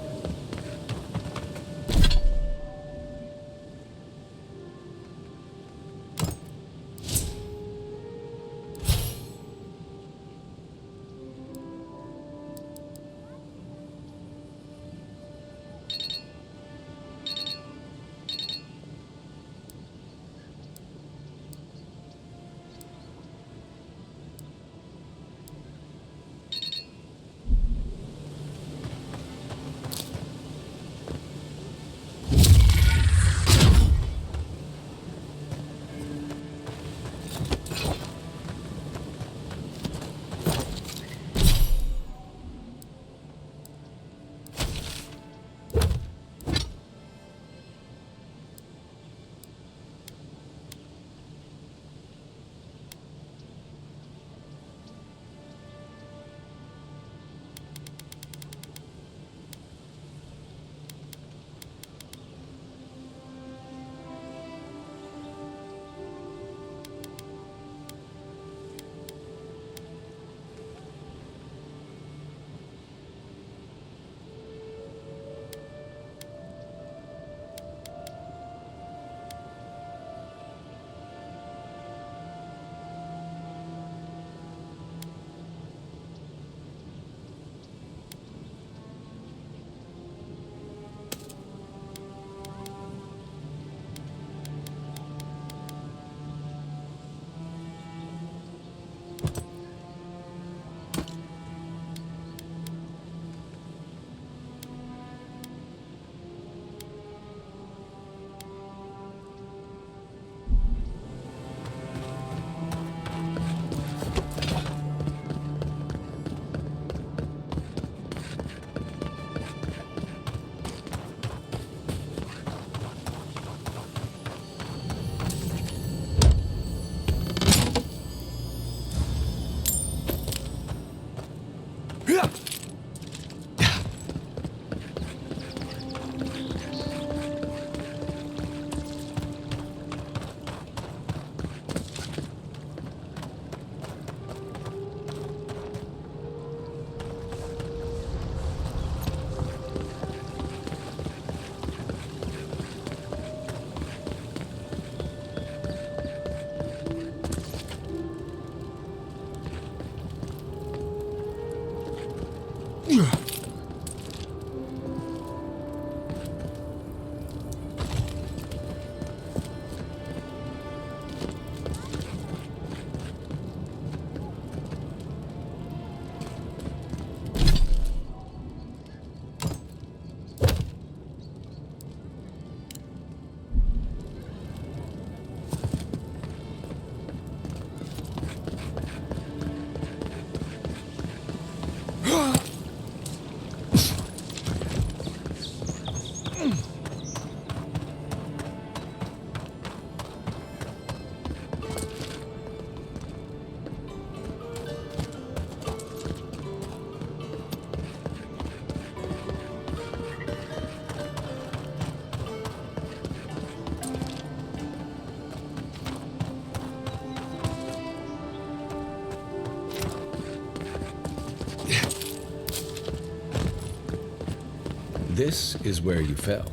This is where you fell.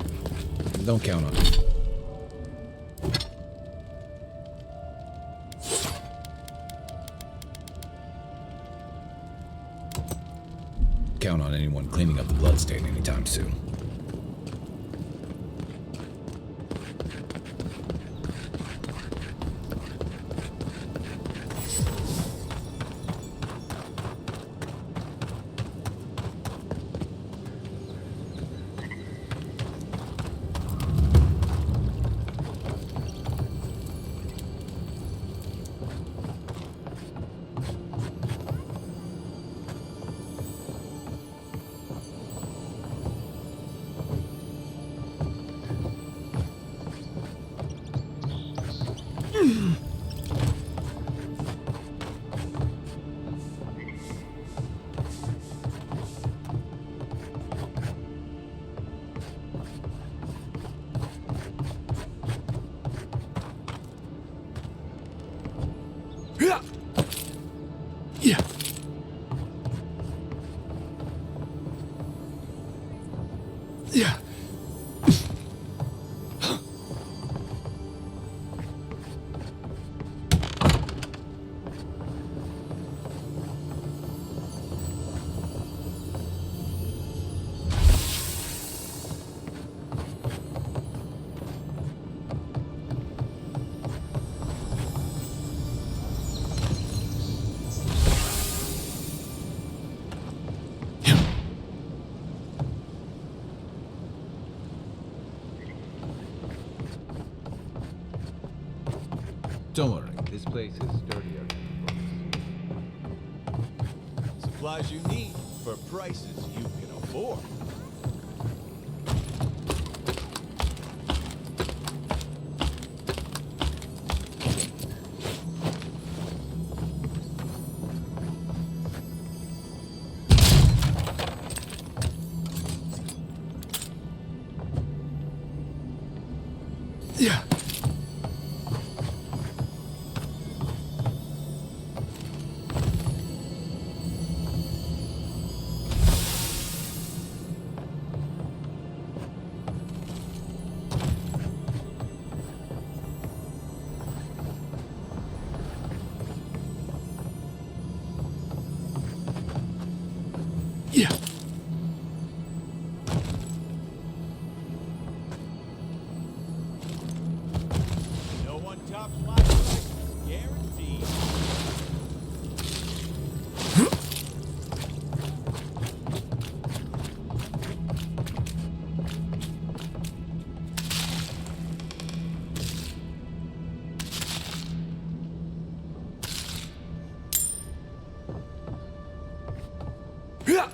Don't count on it. Count on anyone cleaning up the bloodstain anytime soon. Yeah. Yeah. Don't worry, this place is sturdier than Supplies you need for prices you can afford. Yeah. Yeah. No one tops life prices, guaranteed. Yeah.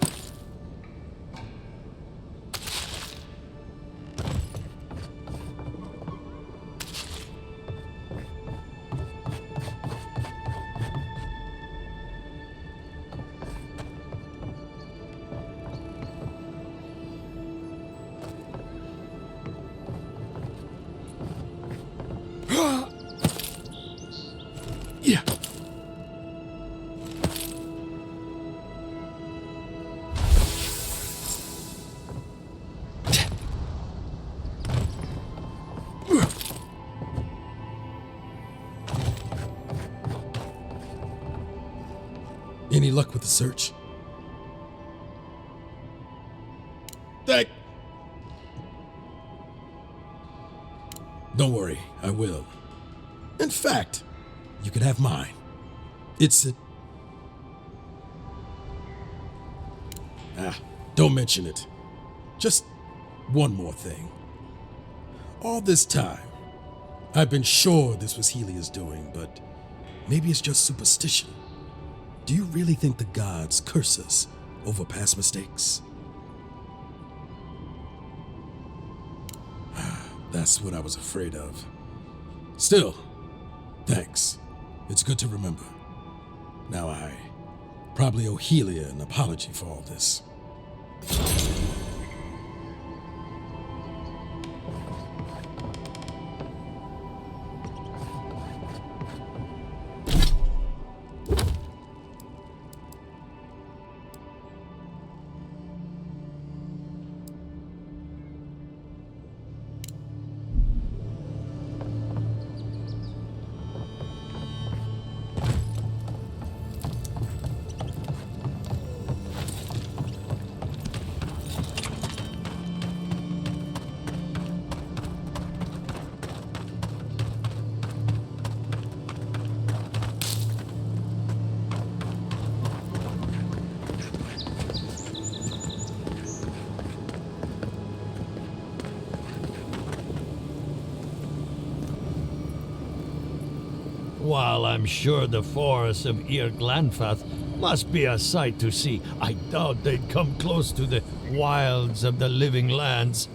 Yeah. Any luck with the search? Don't worry, I will. In fact, you can have mine. It's a... don't mention it. Just one more thing. All this time, I've been sure this was Helia's doing, but maybe it's just superstition. Do you really think the gods curse us over past mistakes? That's what I was afraid of. Still, thanks. It's good to remember. Now I probably owe Helia an apology for all this. While I'm sure the forests of Glanfath must be a sight to see, I doubt they'd come close to the wilds of the living lands.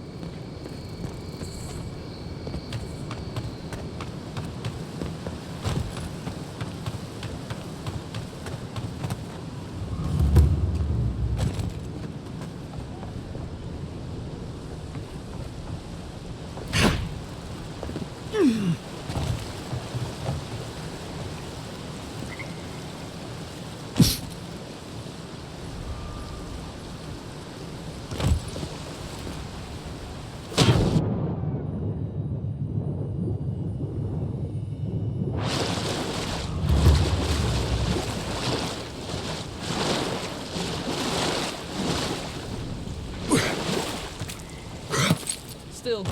Still,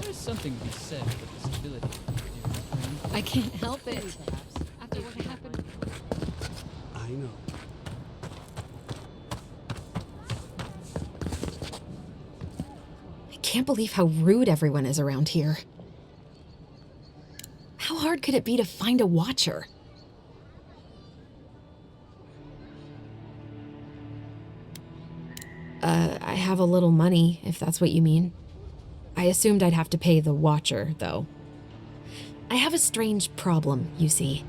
there's something to be said for the stability of the I can't help it. After what happened. I know. I can't believe how rude everyone is around here. How hard could it be to find a watcher? I have a little money, if that's what you mean. I assumed I'd have to pay the watcher, though. I have a strange problem, you see.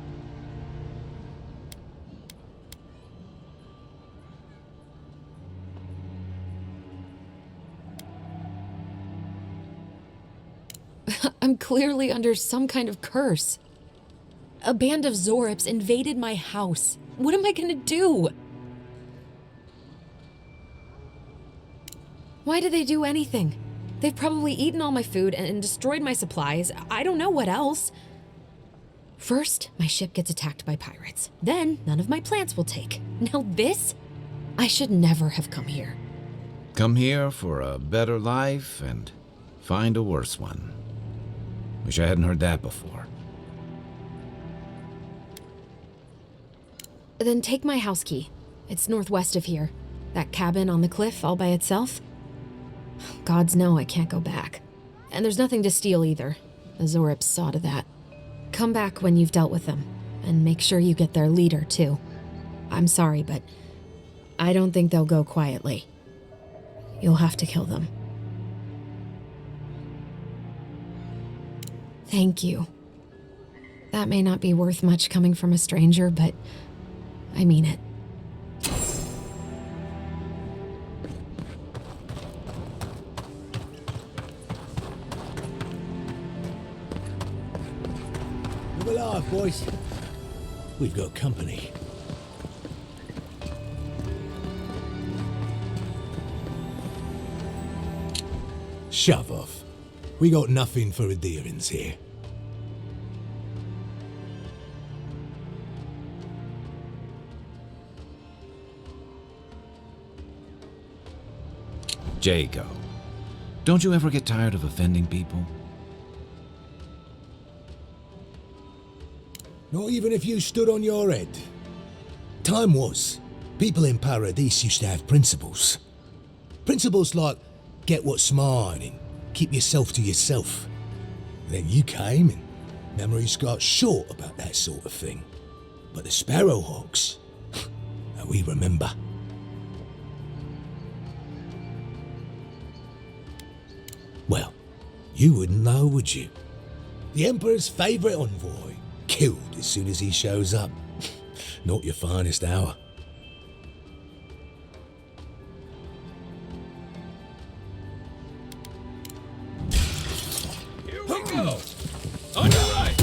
I'm clearly under some kind of curse. A band of Zorips invaded my house. What am I gonna do? Why did they do anything? They've probably eaten all my food and destroyed my supplies. I don't know what else. First, my ship gets attacked by pirates. Then, none of my plants will take. Now this? I should never have come here. Come here for a better life and find a worse one. Wish I hadn't heard that before. Then take my house key. It's northwest of here. That cabin on the cliff all by itself. Gods know I can't go back. And there's nothing to steal either. The Zorips saw to that. Come back when you've dealt with them, and make sure you get their leader, too. I'm sorry, but I don't think they'll go quietly. You'll have to kill them. Thank you. That may not be worth much coming from a stranger, but I mean it. We're alive, boys. We've got company. Shove off. We got nothing for adherents here. Jago, don't you ever get tired of offending people? Not even if you stood on your head. Time was, people in Paradise used to have principles. Principles like, get what's mine and keep yourself to yourself. Then you came and memories got short about that sort of thing. But the Sparrowhawks, we remember. Well, you wouldn't know, would you? The Emperor's favourite envoy, killed as soon as he shows up. Not your finest hour. Here we go! On your right!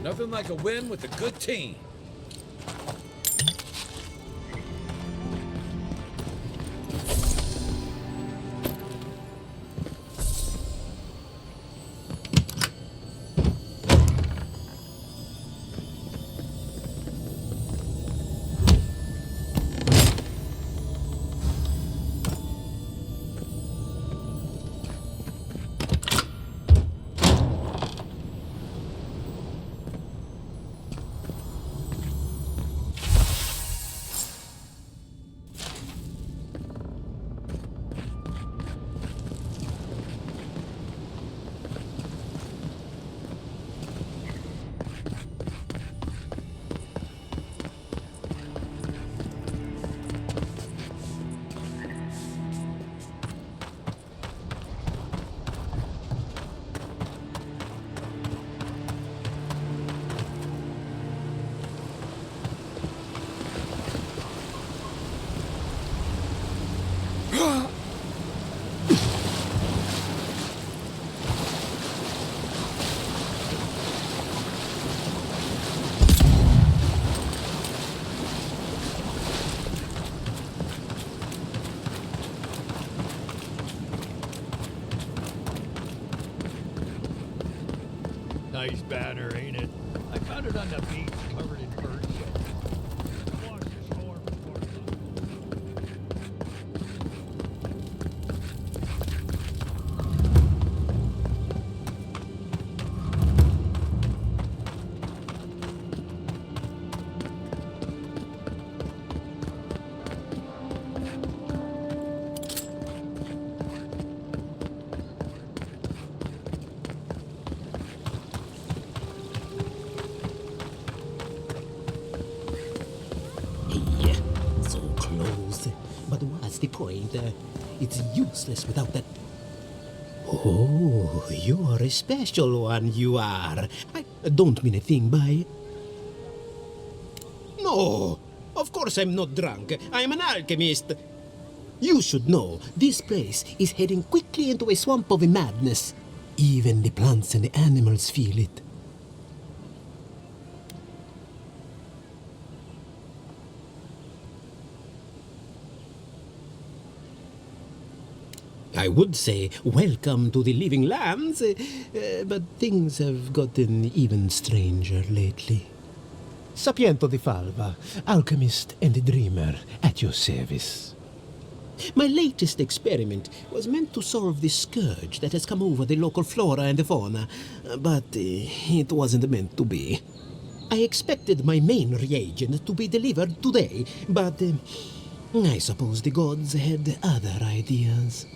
Nothing like a win with a good team. nice banner, ain't it? I found it on the beach, covered in bird shit. Wash ashore before So close. But what's the point? It's useless without that. Oh, you're a special one, you are. I don't mean a thing by. No, of course I'm not drunk. I'm an alchemist. You should know, this place is heading quickly into a swamp of madness. Even the plants and the animals feel it. I would say welcome to the living lands, but things have gotten even stranger lately. Sapiento di Falva, alchemist and dreamer, at your service. My latest experiment was meant to solve the scourge that has come over the local flora and fauna, but it wasn't meant to be. I expected my main reagent to be delivered today, but I suppose the gods had other ideas.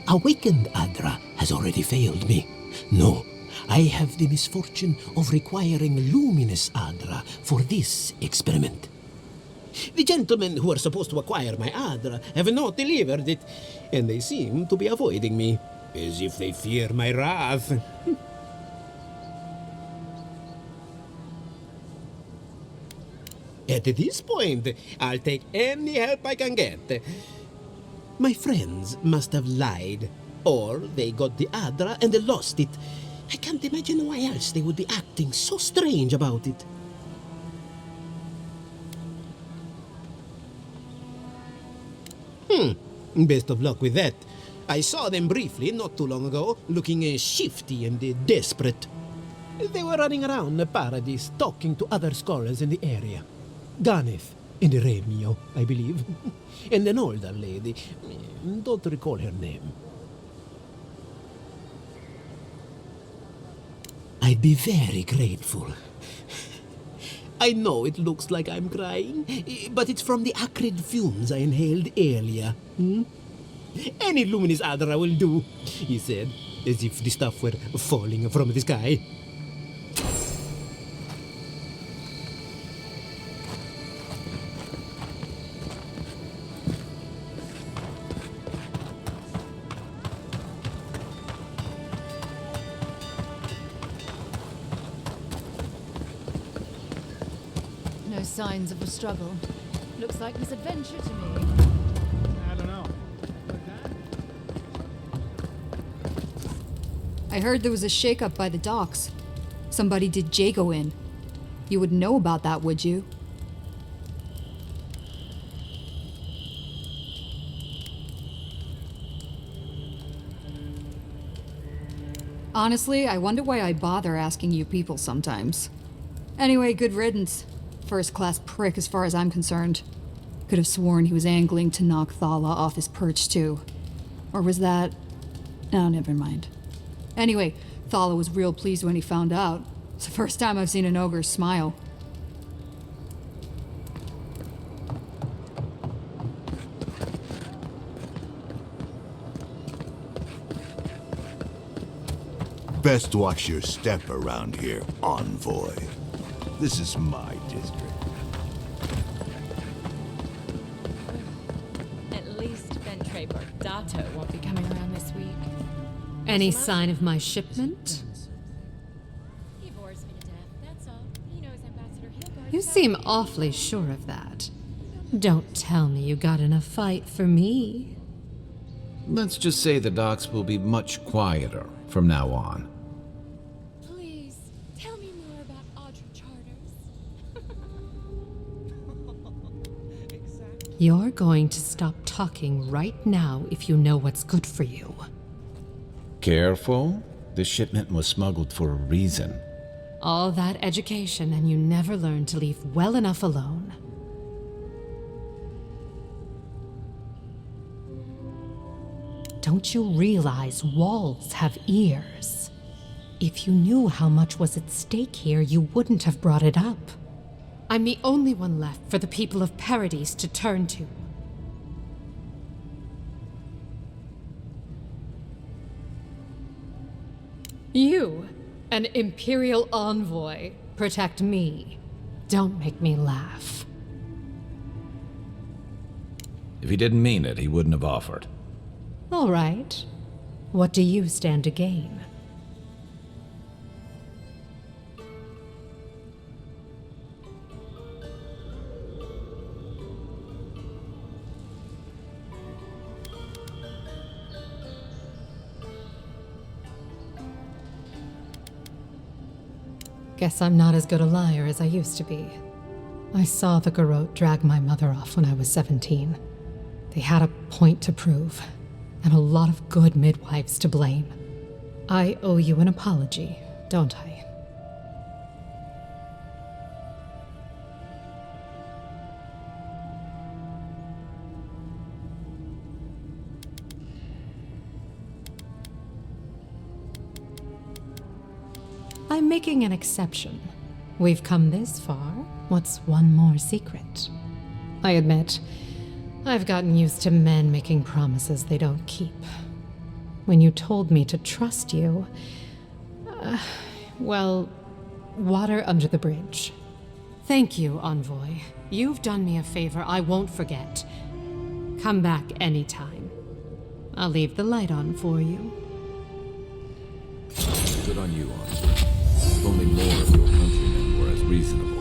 Awakened Adra has already failed me. No, I have the misfortune of requiring luminous Adra for this experiment. The gentlemen who are supposed to acquire my Adra have not delivered it, and they seem to be avoiding me, as if they fear my wrath. At this point, I'll take any help I can get. My friends must have lied, or they got the Adra and they lost it. I can't imagine why else they would be acting so strange about it. Best of luck with that. I saw them briefly not too long ago, looking shifty and desperate. They were running around the paradise, talking to other scholars in the area. Ganeth and Remio, I believe. And an older lady. Don't recall her name. I'd be very grateful. I know it looks like I'm crying, but it's from the acrid fumes I inhaled earlier. Any luminous Adra will do, he said, as if the stuff were falling from the sky. No signs of a struggle. Looks like misadventure to me. I don't know. I heard there was a shakeup by the docks. Somebody did Jago in. You would know about that, would you? Honestly, I wonder why I bother asking you people sometimes. Anyway, good riddance. First-class prick as far as I'm concerned. Could have sworn he was angling to knock Thala off his perch, too. Or was that... Oh, never mind. Anyway, Thala was real pleased when he found out. It's the first time I've seen an ogre smile. Best watch your step around here, envoy. This is my district. At least Ventre Bordato won't be coming around this week. Any sign of my shipment? He bores me to death, that's all. He knows Ambassador Hilgard. You seem awfully sure of that. Don't tell me you got in a fight for me. Let's just say the docks will be much quieter from now on. Please, tell me more about Audra Charters. You're going to stop talking right now if you know what's good for you. Careful. This shipment was smuggled for a reason. All that education, and you never learned to leave well enough alone. Don't you realize walls have ears? If you knew how much was at stake here, you wouldn't have brought it up. I'm the only one left for the people of Paradise to turn to. You, an Imperial envoy, protect me. Don't make me laugh. If he didn't mean it, he wouldn't have offered. All right. What do you stand to gain? Guess I'm not as good a liar as I used to be. I saw the garrote drag my mother off when I was 17. They had a point to prove, and a lot of good midwives to blame. I owe you an apology, don't I? I'm making an exception. We've come this far. What's one more secret? I admit, I've gotten used to men making promises they don't keep. When you told me to trust you, well, water under the bridge. Thank you, Envoy. You've done me a favor I won't forget. Come back anytime. I'll leave the light on for you. Good on you, Envoy. If only more of your countrymen were as reasonable.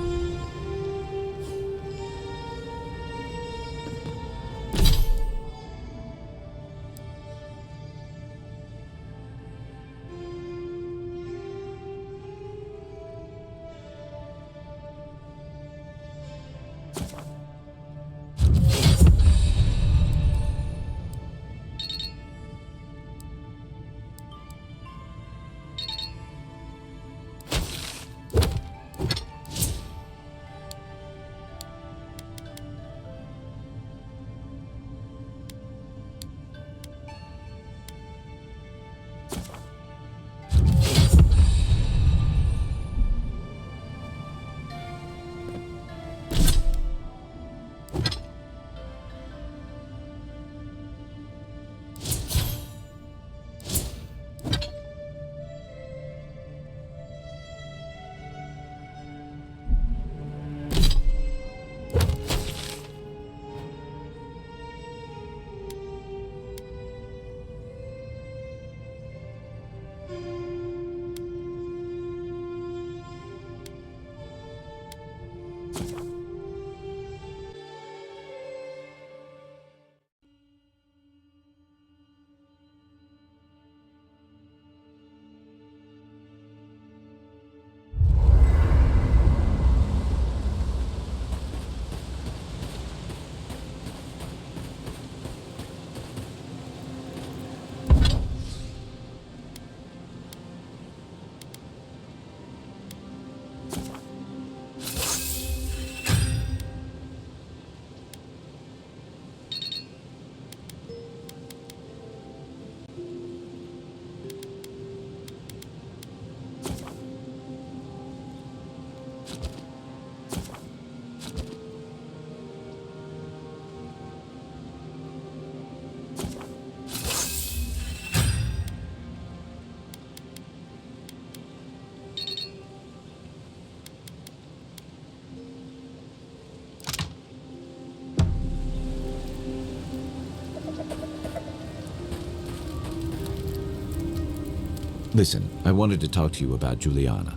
Listen, I wanted to talk to you about Juliana.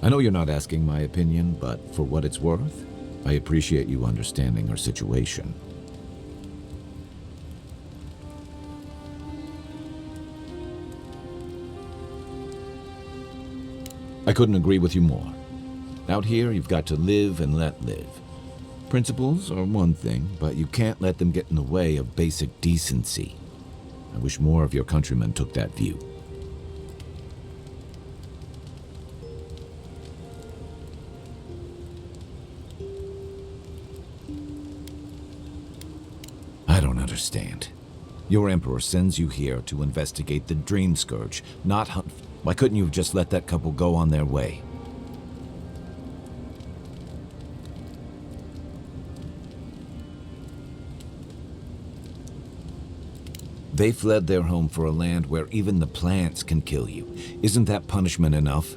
I know you're not asking my opinion, but for what it's worth, I appreciate you understanding her situation. I couldn't agree with you more. Out here, you've got to live and let live. Principles are one thing, but you can't let them get in the way of basic decency. I wish more of your countrymen took that view. understand. Your Emperor sends you here to investigate the Dream Scourge, not hunt. Why couldn't you have just let that couple go on their way? They fled their home for a land where even the plants can kill you. Isn't that punishment enough?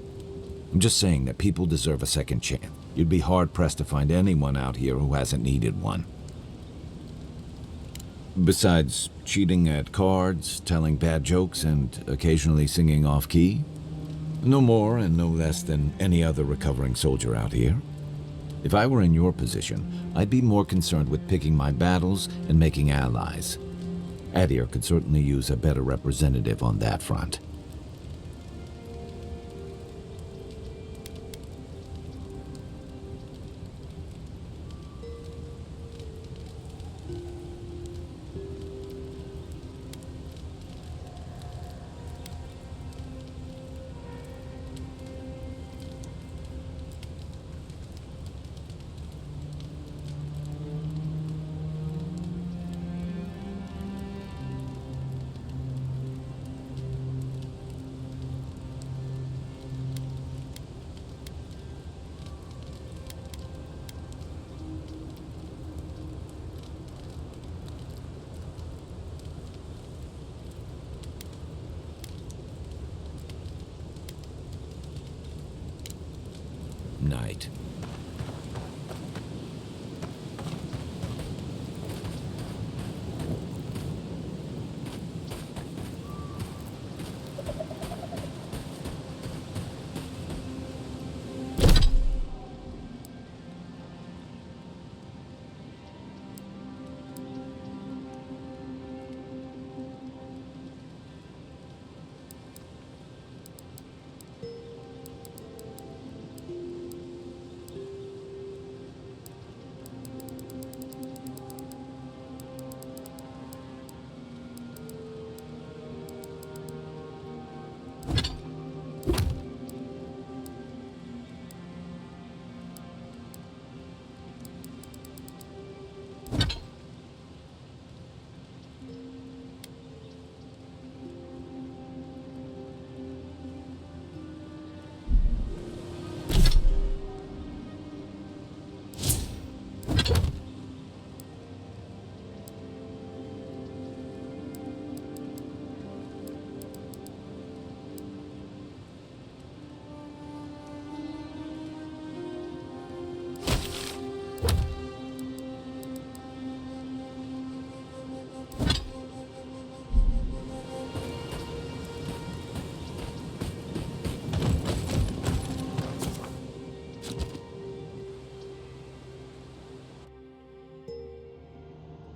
I'm just saying that people deserve a second chance. You'd be hard-pressed to find anyone out here who hasn't needed one. Besides cheating at cards, telling bad jokes, and occasionally singing off-key? No more and no less than any other recovering soldier out here. If I were in your position, I'd be more concerned with picking my battles and making allies. Adir could certainly use a better representative on that front. Night.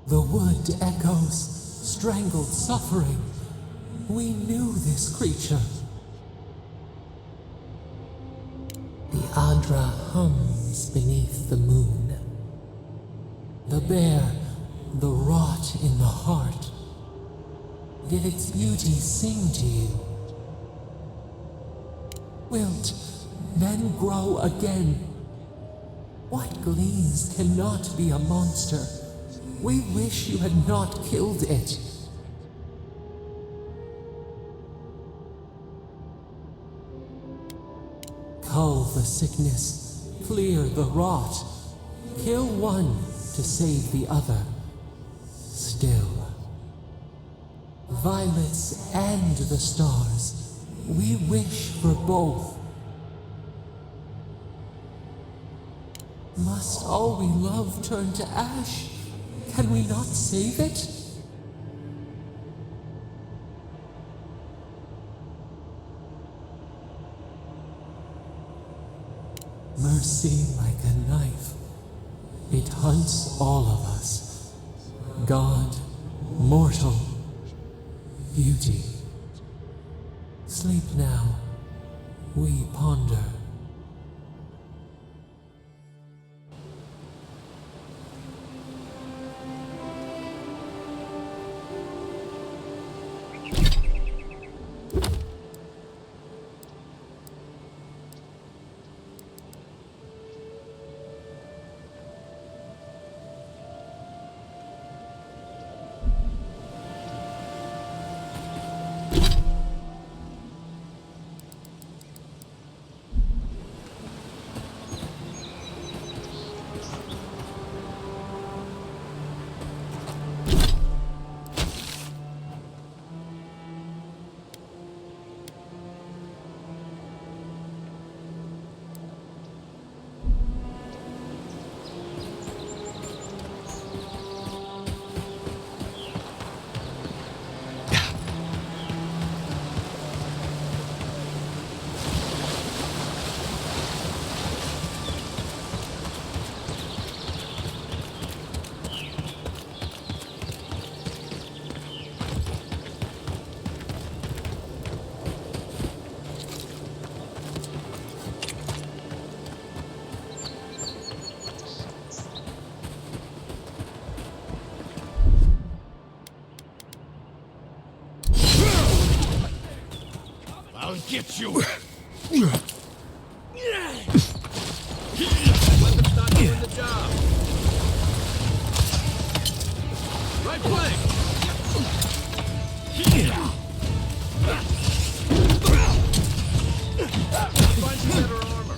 The wood echoes, strangled suffering. We knew this creature. The Adra hums beneath the moon. The bear, the rot in the heart. Did its beauty sing to you? Wilt then grow again. What gleams cannot be a monster? We wish you had not killed it. Cull the sickness, clear the rot. Kill one to save the other. Still. Violets and the stars, we wish for both. Must all we love turn to ash? Can we not save it? Mercy like a knife. It hunts all of us. God, mortal, beauty. Sleep now. We ponder. I'll get you! Weapon's not doing the job! Right flank! Find some better armor!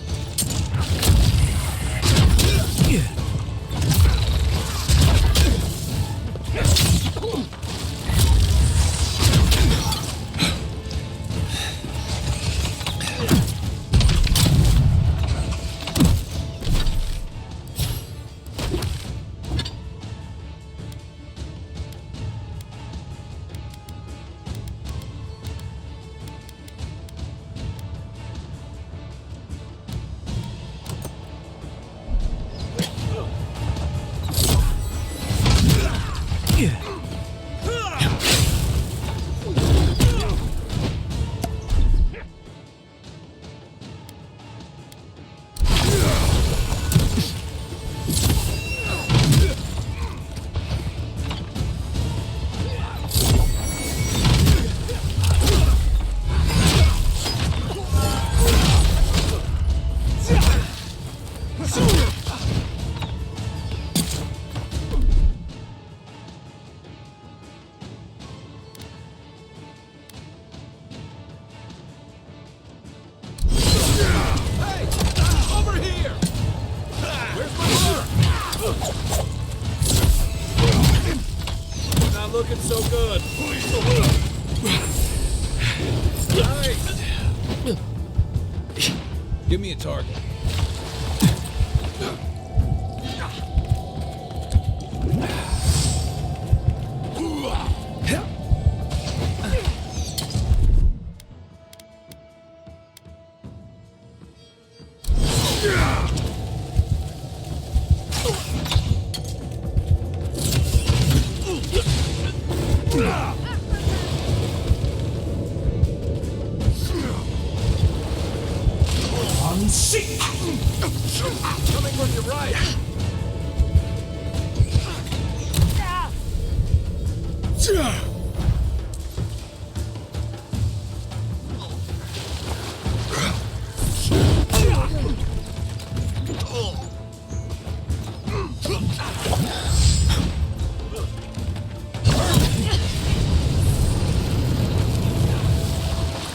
Looking so good. Nice. Give me a target. Coming from your right.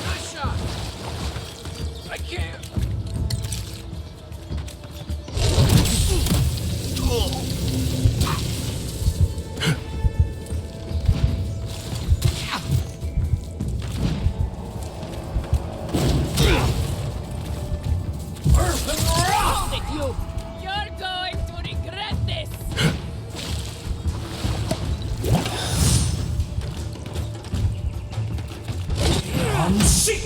Nice shot. I can't. You're going to regret this! I'm sick!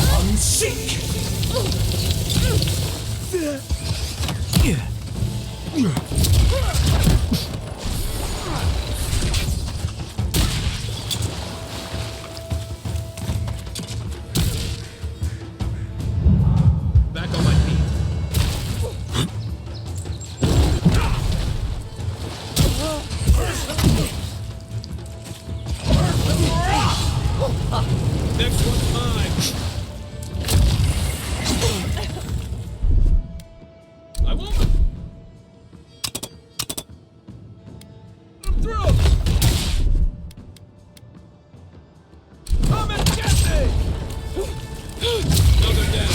I'm sick! Back on my feet. Next one's mine. I won't. I'm through. Come and get me. Another down.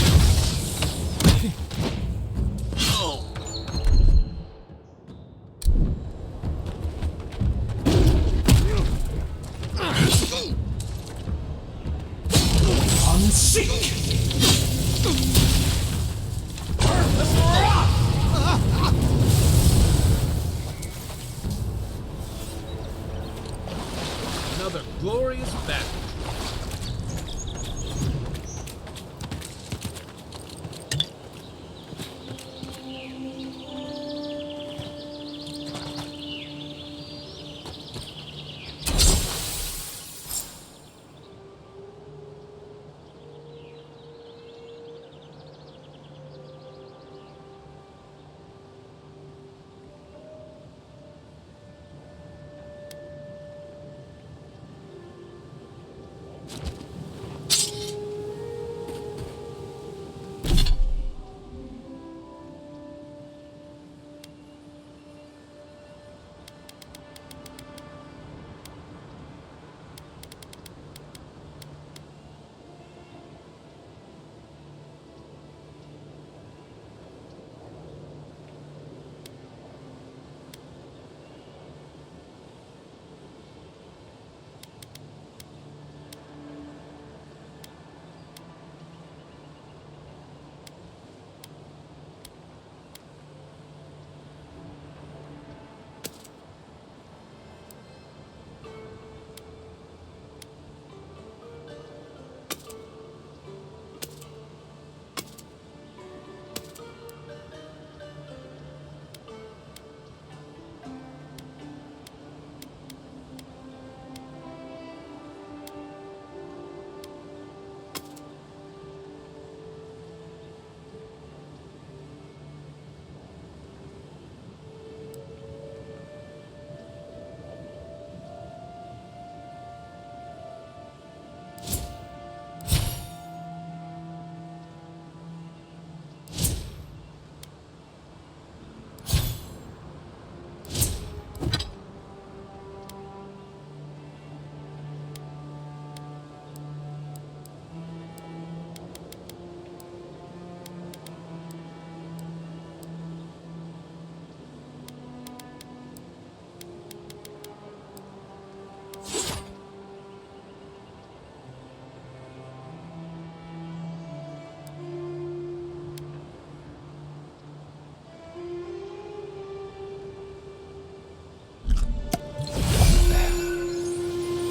I'm sick. Another glorious battle.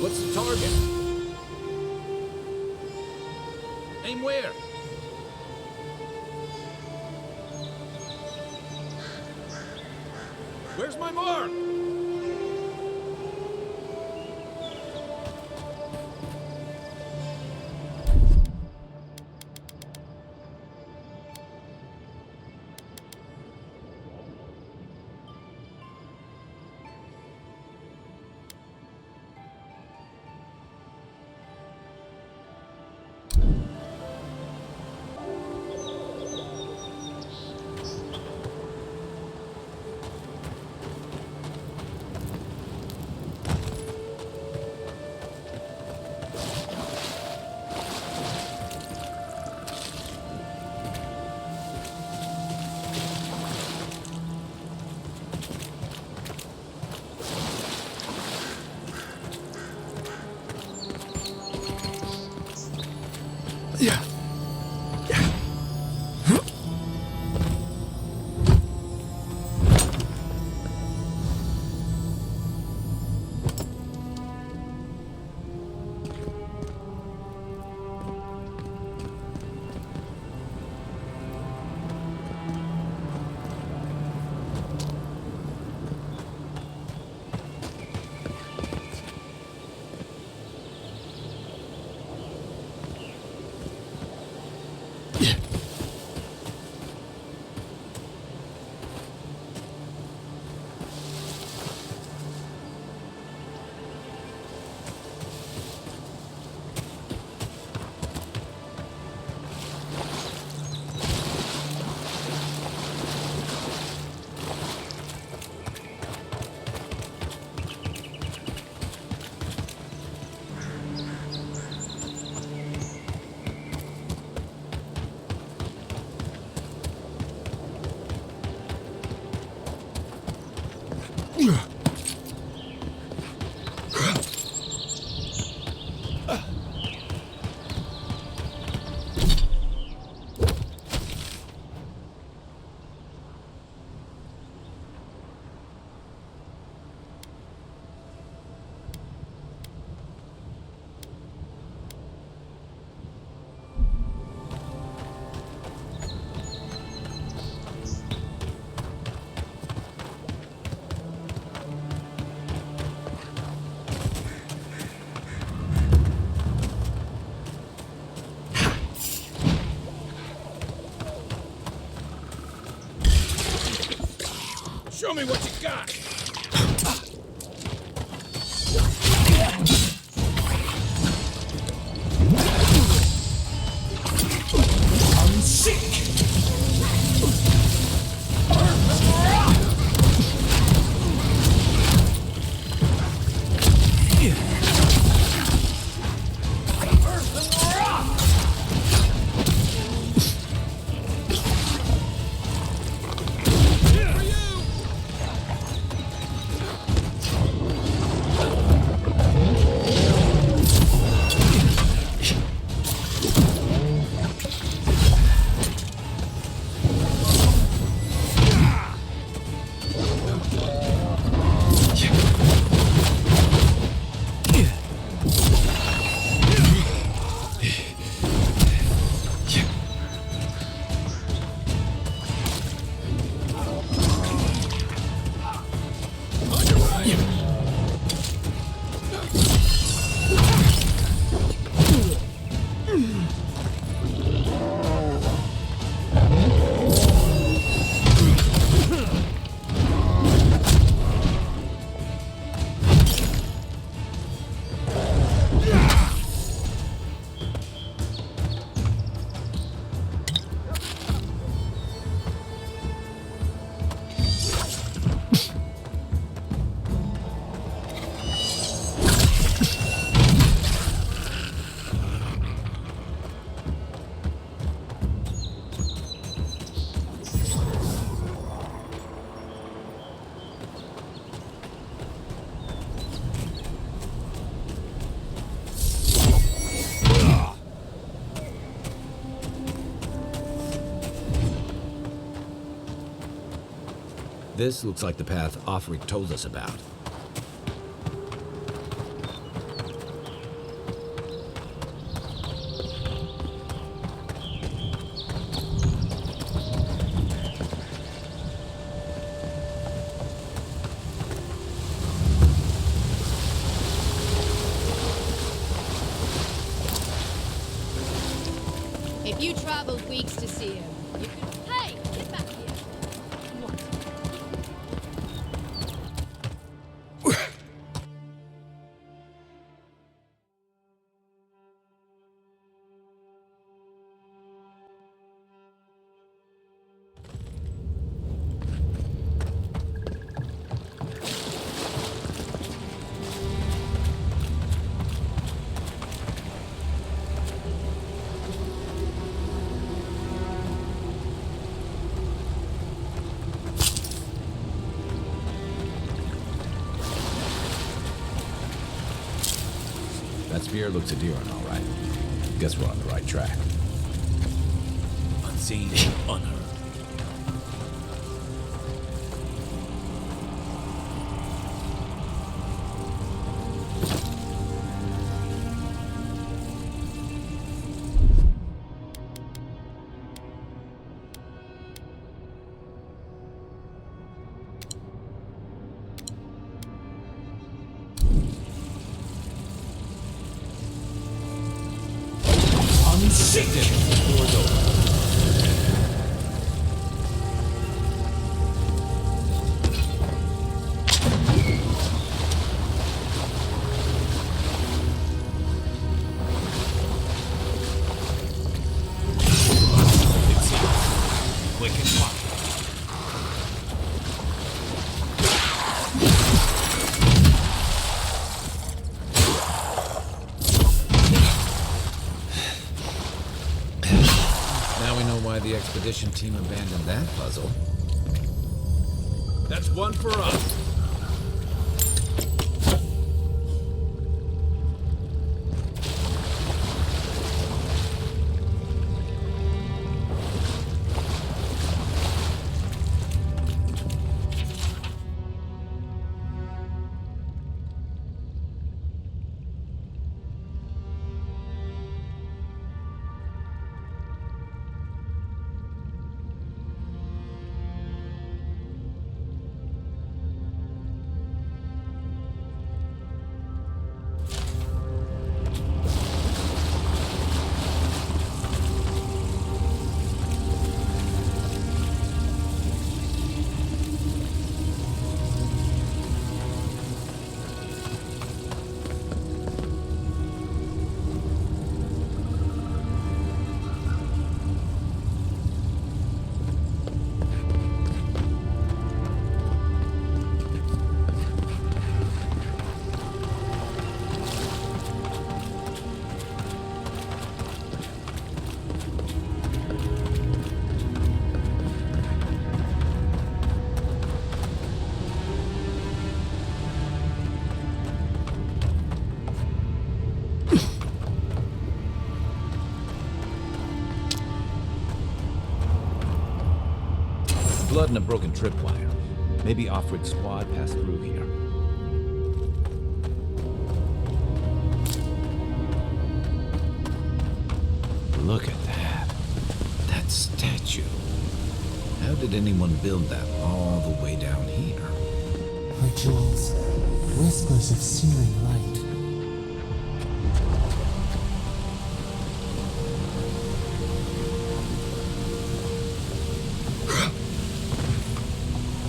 What's the target? Aim where? Where's my mark? Show me what you got! I'm sick! This looks like the path Offric told us about. If you traveled weeks to see him, you could... Hey, get back here! That spear looks Adiran, all right. Guess we're on the right track. Unseen, unheard. Doors open. Quick and quiet. Now we know why the expedition team abandoned that puzzle. That's one for us. blood and a broken tripwire. Maybe Offred's squad passed through here. Look at that. That statue. How did anyone build that all the way down here? Her jewels, whispers of searing light.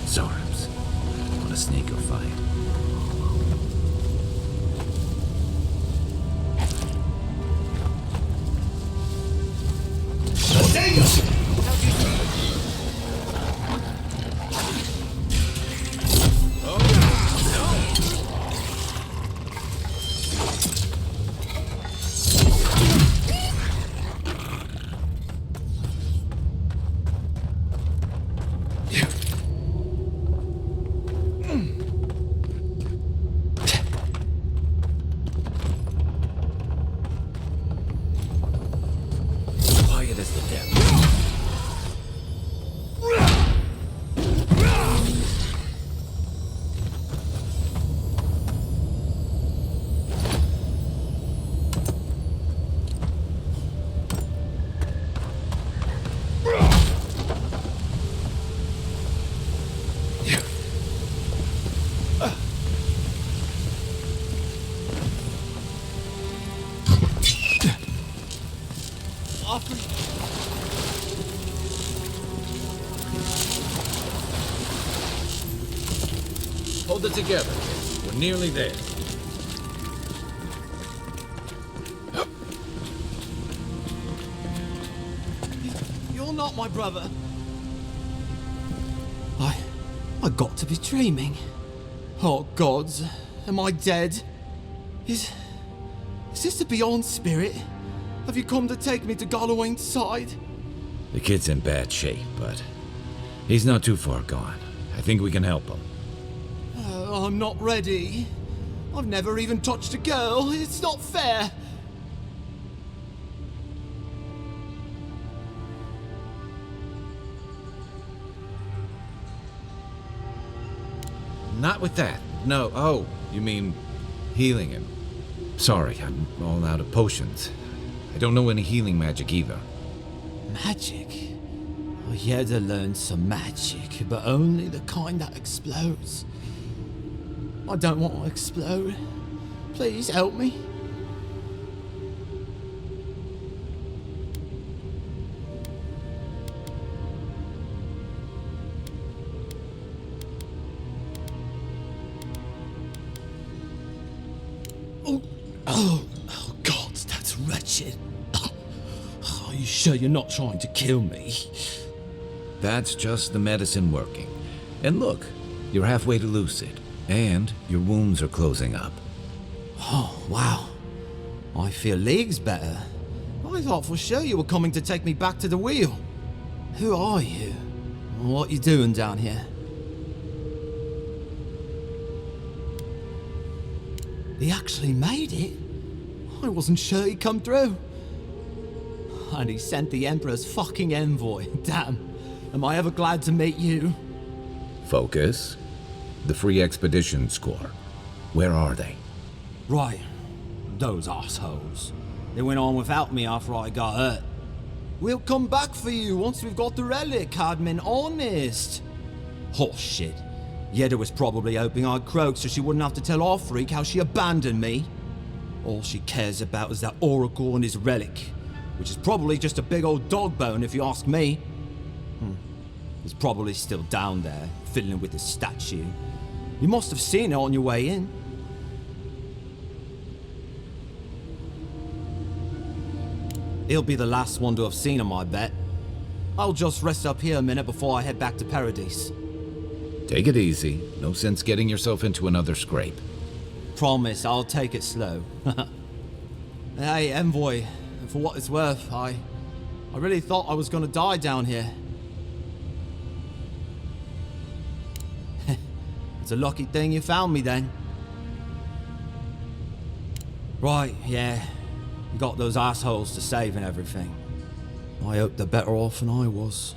Zorams. What a snake or fight. Quiet as the devil. Hold it together. We're nearly there. You're not my brother. I got to be dreaming. Oh gods, am I dead? Is this the beyond spirit? Have you come to take me to Galloway's side? The kid's in bad shape, but he's not too far gone. I think we can help him. I'm not ready. I've never even touched a girl. It's not fair. Not with that. No. Oh, you mean healing him. Sorry, I'm all out of potions. I don't know any healing magic either. Magic? I had to learn some magic, but only the kind that explodes. I don't want to explode. Please help me. Oh God, that's wretched. Are you sure you're not trying to kill me? That's just the medicine working. And look, you're halfway to lucid. And your wounds are closing up. Oh, wow. I feel leagues better. I thought for sure you were coming to take me back to the wheel. Who are you? What you doing down here? He actually made it. I wasn't sure he'd come through. And he sent the Emperor's fucking envoy. Damn. Am I ever glad to meet you? Focus. The Free Expedition Score. Where are they? Right. Those assholes. They went on without me after I got hurt. We'll come back for you once we've got the relic, Cadman, honest. Horse shit. Yeda was probably hoping I'd croak so she wouldn't have to tell our freak how she abandoned me. All she cares about is that oracle and his relic, which is probably just a big old dog bone if you ask me. He's probably still down there, fiddling with his statue. You must have seen it on your way in. He'll be the last one to have seen him, I bet. I'll just rest up here a minute before I head back to Paradise. Take it easy. No sense getting yourself into another scrape. Promise, I'll take it slow. Hey, Envoy, for what it's worth, I really thought I was gonna die down here. It's a lucky thing you found me then. Right, yeah. You got those assholes to save and everything. I hope they're better off than I was.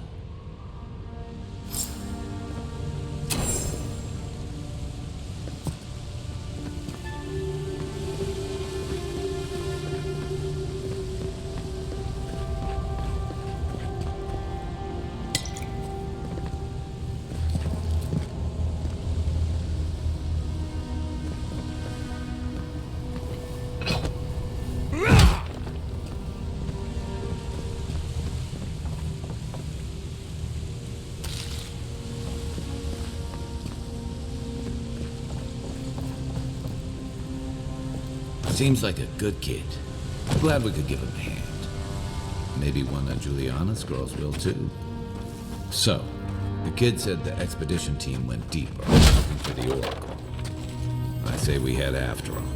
Seems like a good kid. Glad we could give him a hand. Maybe one of Juliana's girls will too. So, the kid said the expedition team went deeper, looking for the Oracle. I say we head after him.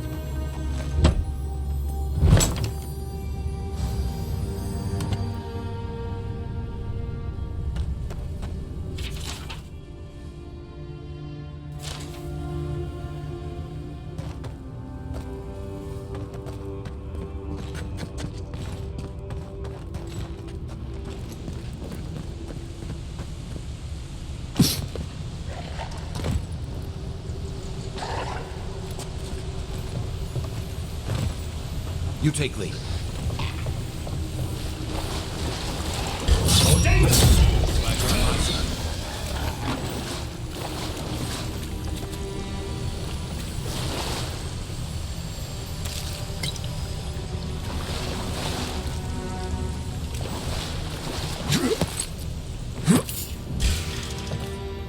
You take lead.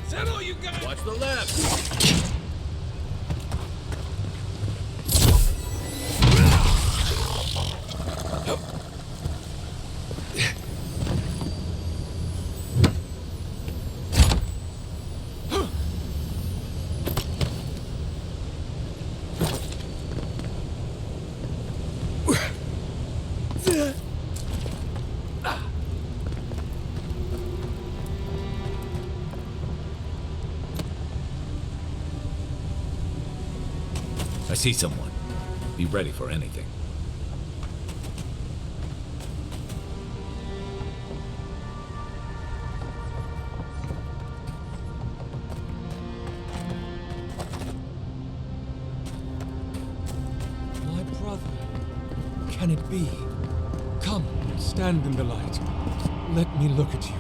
Settle, you guys! Watch the left! I see someone. Be ready for anything. My brother. Can it be? Come, stand in the light. Let me look at you.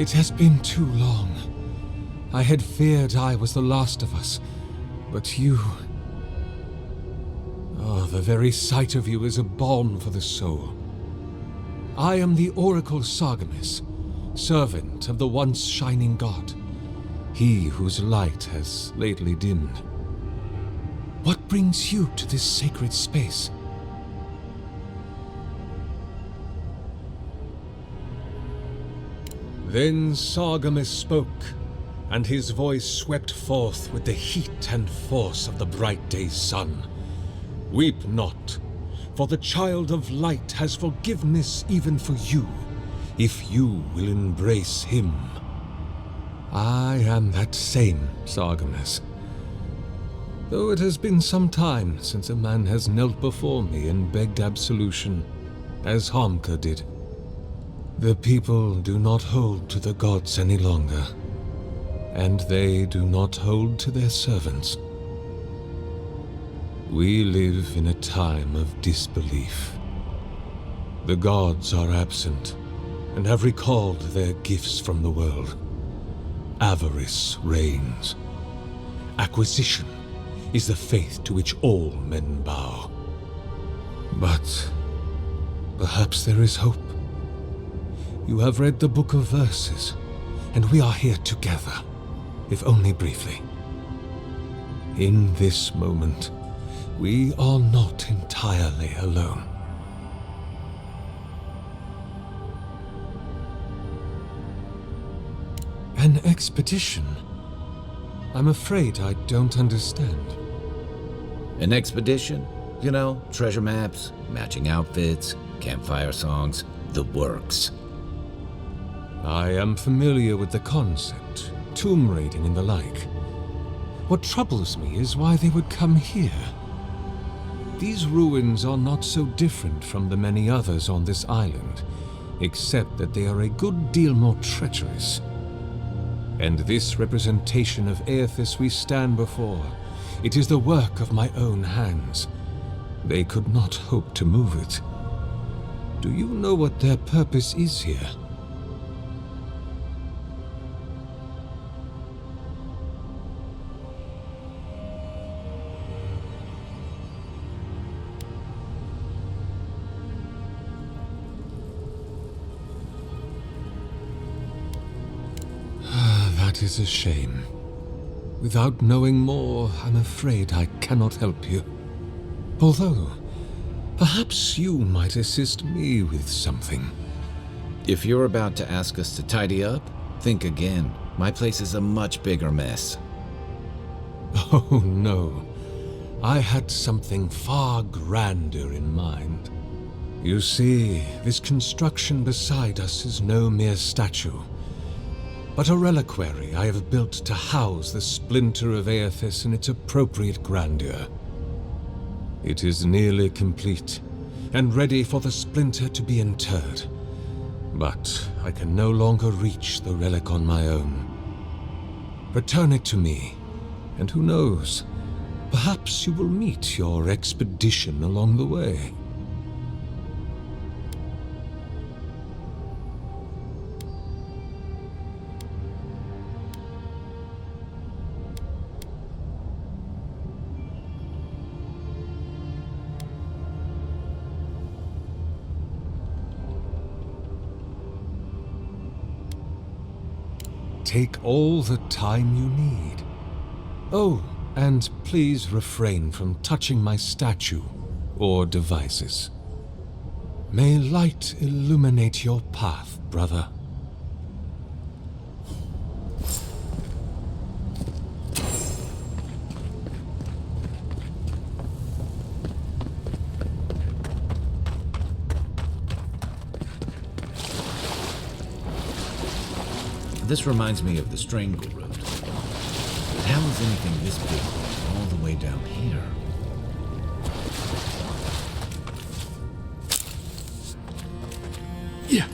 It has been too long. I had feared I was the last of us, but you... Oh, the very sight of you is a balm for the soul. I am the Oracle Sargamis, servant of the once shining god, he whose light has lately dimmed. What brings you to this sacred space? Then Sargamis spoke, and his voice swept forth with the heat and force of the bright day's sun. Weep not, for the child of light has forgiveness even for you, if you will embrace him. I am that same Sargamis, though it has been some time since a man has knelt before me and begged absolution, as Hamka did. The people do not hold to the gods any longer, and they do not hold to their servants. We live in a time of disbelief. The gods are absent, and have recalled their gifts from the world. Avarice reigns. Acquisition is the faith to which all men bow. But perhaps there is hope. You have read the Book of Verses, and we are here together, if only briefly. In this moment, we are not entirely alone. An expedition? I'm afraid I don't understand. An expedition? You know, treasure maps, matching outfits, campfire songs, the works. I am familiar with the concept, tomb raiding and the like. What troubles me is why they would come here. These ruins are not so different from the many others on this island, except that they are a good deal more treacherous. And this representation of Aethys we stand before, it is the work of my own hands. They could not hope to move it. Do you know what their purpose is here? That is a shame. Without knowing more, I'm afraid I cannot help you. Although, perhaps you might assist me with something. If you're about to ask us to tidy up, think again. My place is a much bigger mess. Oh no, I had something far grander in mind. You see, this construction beside us is no mere statue, but a reliquary I have built to house the splinter of Aethys in its appropriate grandeur. It is nearly complete, and ready for the splinter to be interred. But I can no longer reach the relic on my own. Return it to me, and who knows, perhaps you will meet your expedition along the way. Take all the time you need. Oh, and please refrain from touching my statue or devices. May light illuminate your path, brother. This reminds me of the Strangle Road. But how is anything this big all the way down here? Yeah.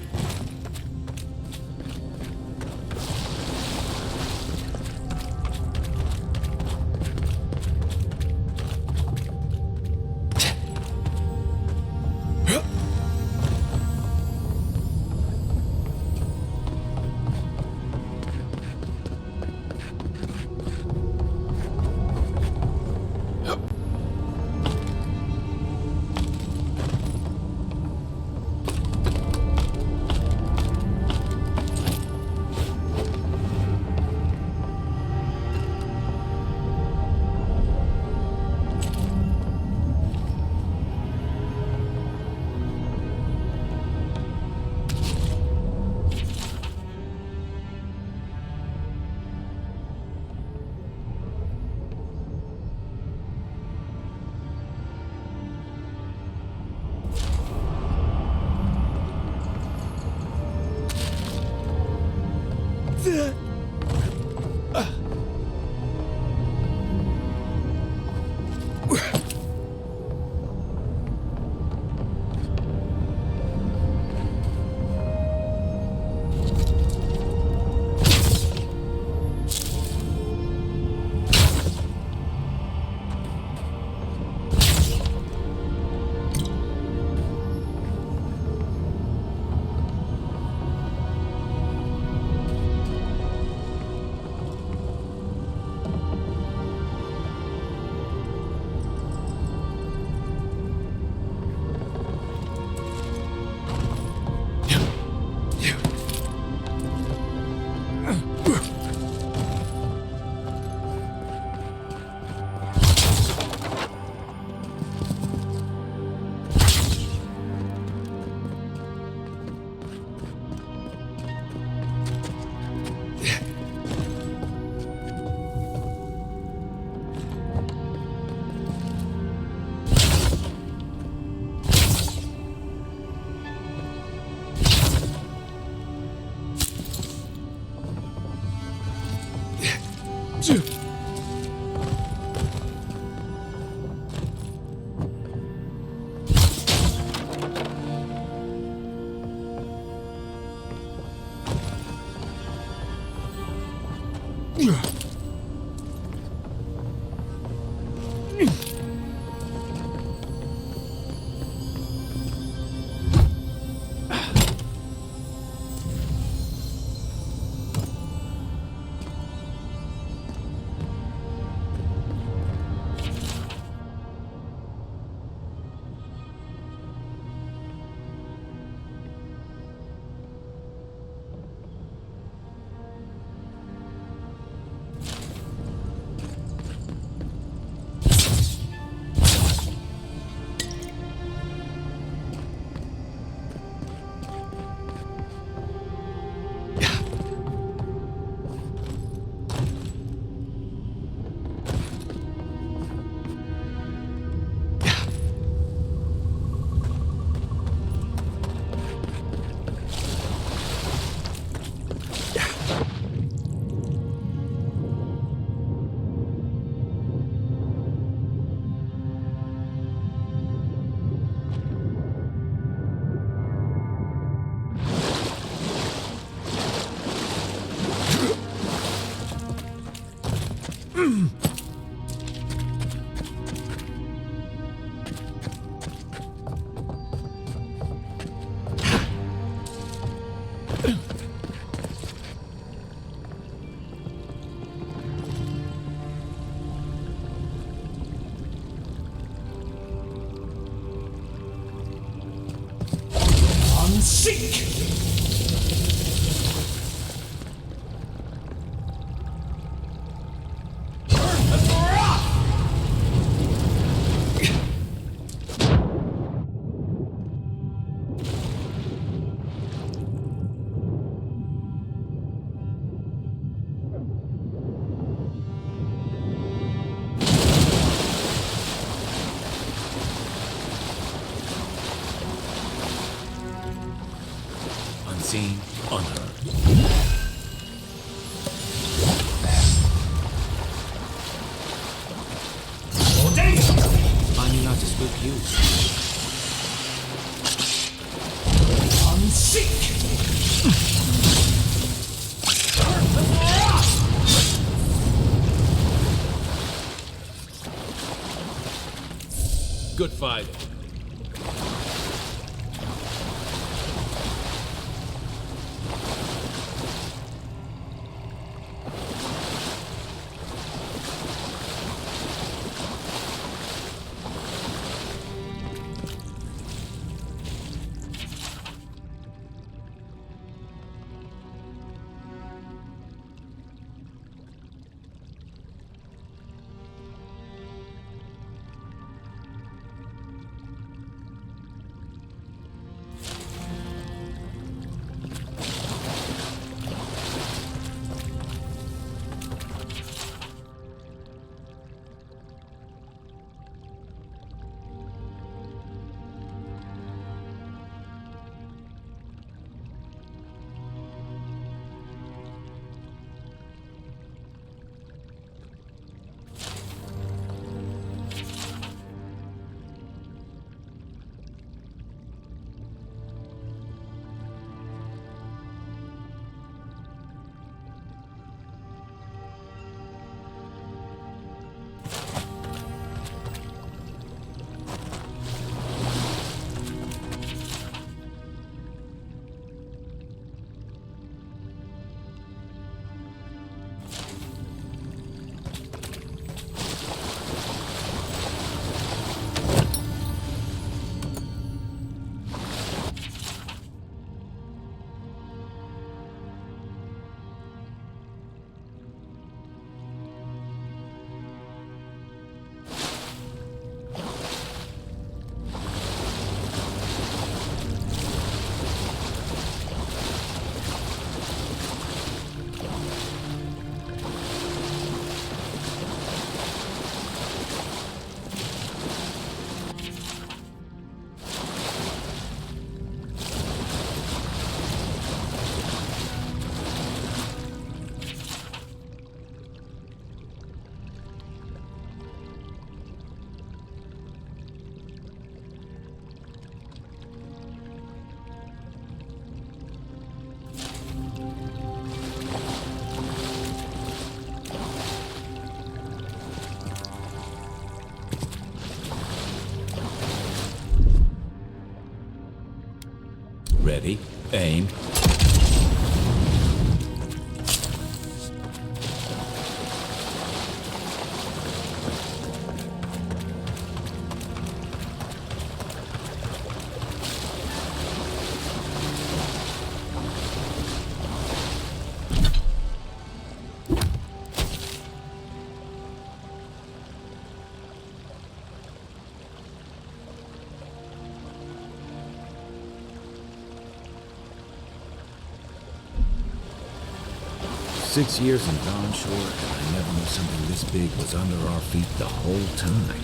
Unseek! Unseen, unheard. I knew not to spook you. Unseek! Good fight. Ready, aim. Six years in Dawn Shore, and I never knew something this big was under our feet the whole time.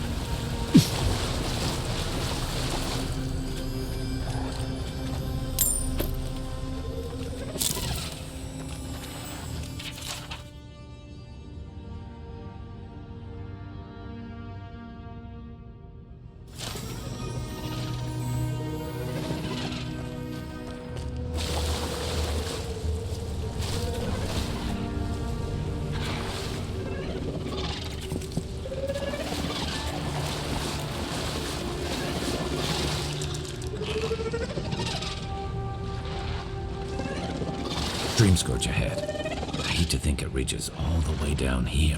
Dream scourge ahead. I hate to think it reaches all the way down here.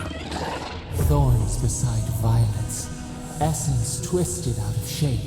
Thorns beside violets, essence twisted out of shape.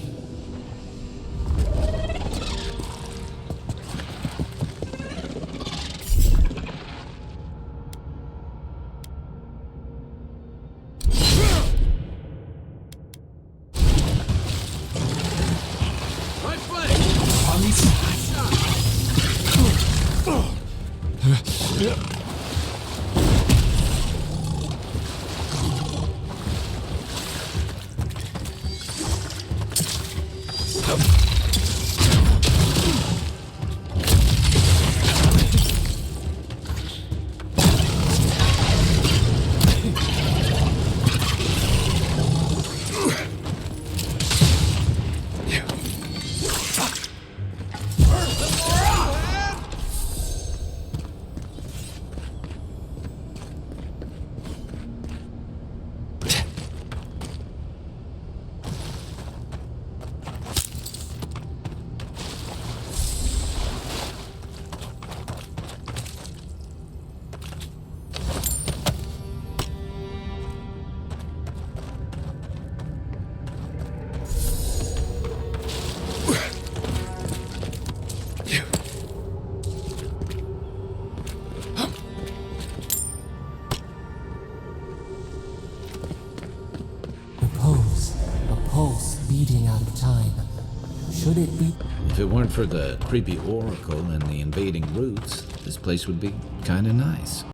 beating out of time. Should it be? If it weren't for the creepy oracle and the invading roots, this place would be kinda nice.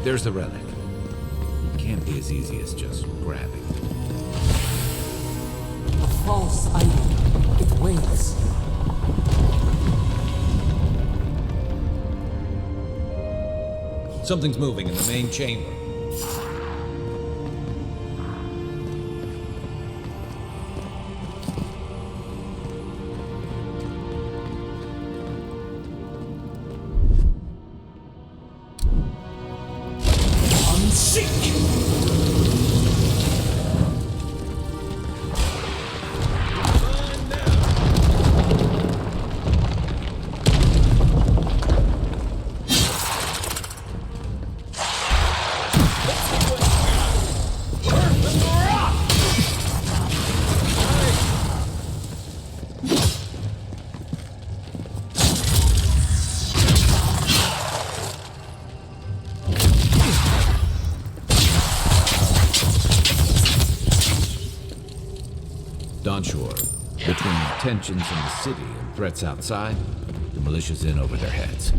There's the relic. It can't be as easy as just grabbing. A false item. It waits. Something's moving in the main chamber. Onshore, between tensions in the city and threats outside, the militia's in over their heads.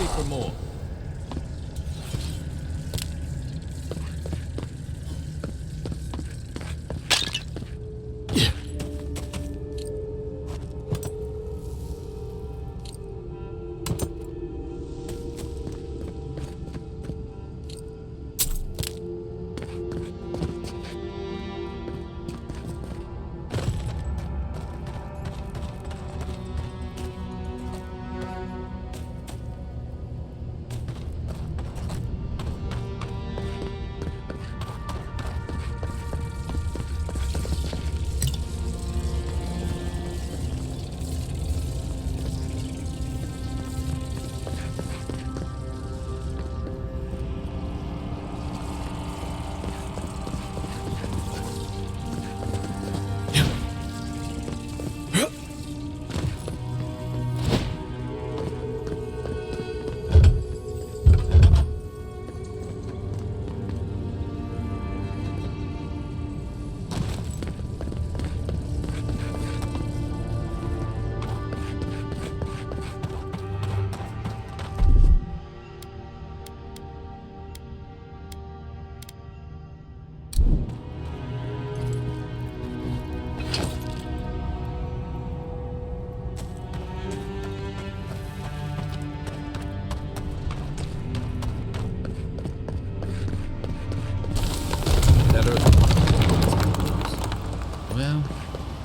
ready for more.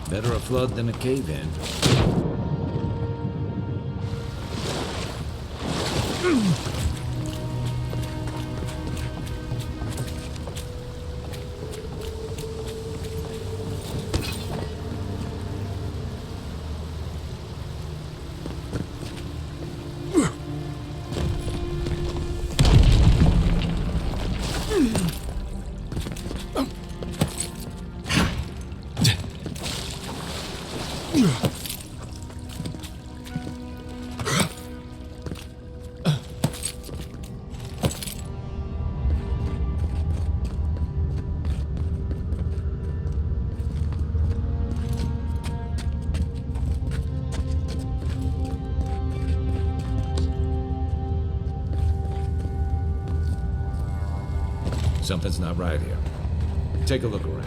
Better a flood than a cave-in. Something's not right here. Take a look around.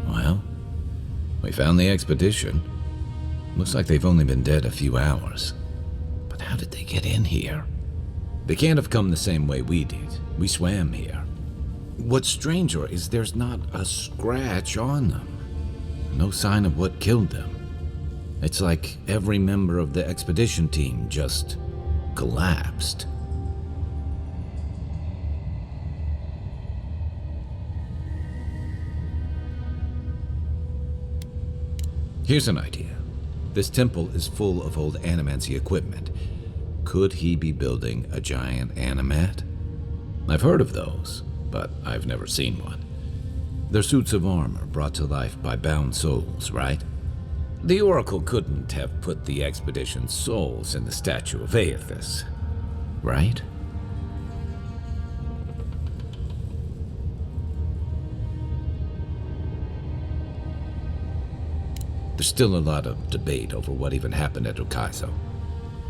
Well, we found the expedition. Looks like they've only been dead a few hours. But how did they get in here? They can't have come the same way we did. We swam here. What's stranger is there's not a scratch on them. No sign of what killed them. It's like every member of the expedition team just collapsed. Here's an idea. This temple is full of old animancy equipment. Could he be building a giant animat? I've heard of those, but I've never seen one. They're suits of armor brought to life by bound souls, right? The Oracle couldn't have put the expedition's souls in the statue of Aethys, right? There's still a lot of debate over what even happened at Ukaizo.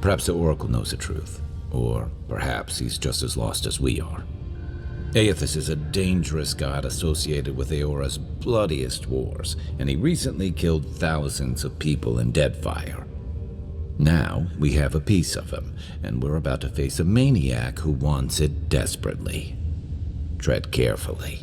Perhaps the Oracle knows the truth, or perhaps he's just as lost as we are. Aethys is a dangerous god associated with Eora's bloodiest wars, and he recently killed thousands of people in Deadfire. Now we have a piece of him, and we're about to face a maniac who wants it desperately. Tread carefully.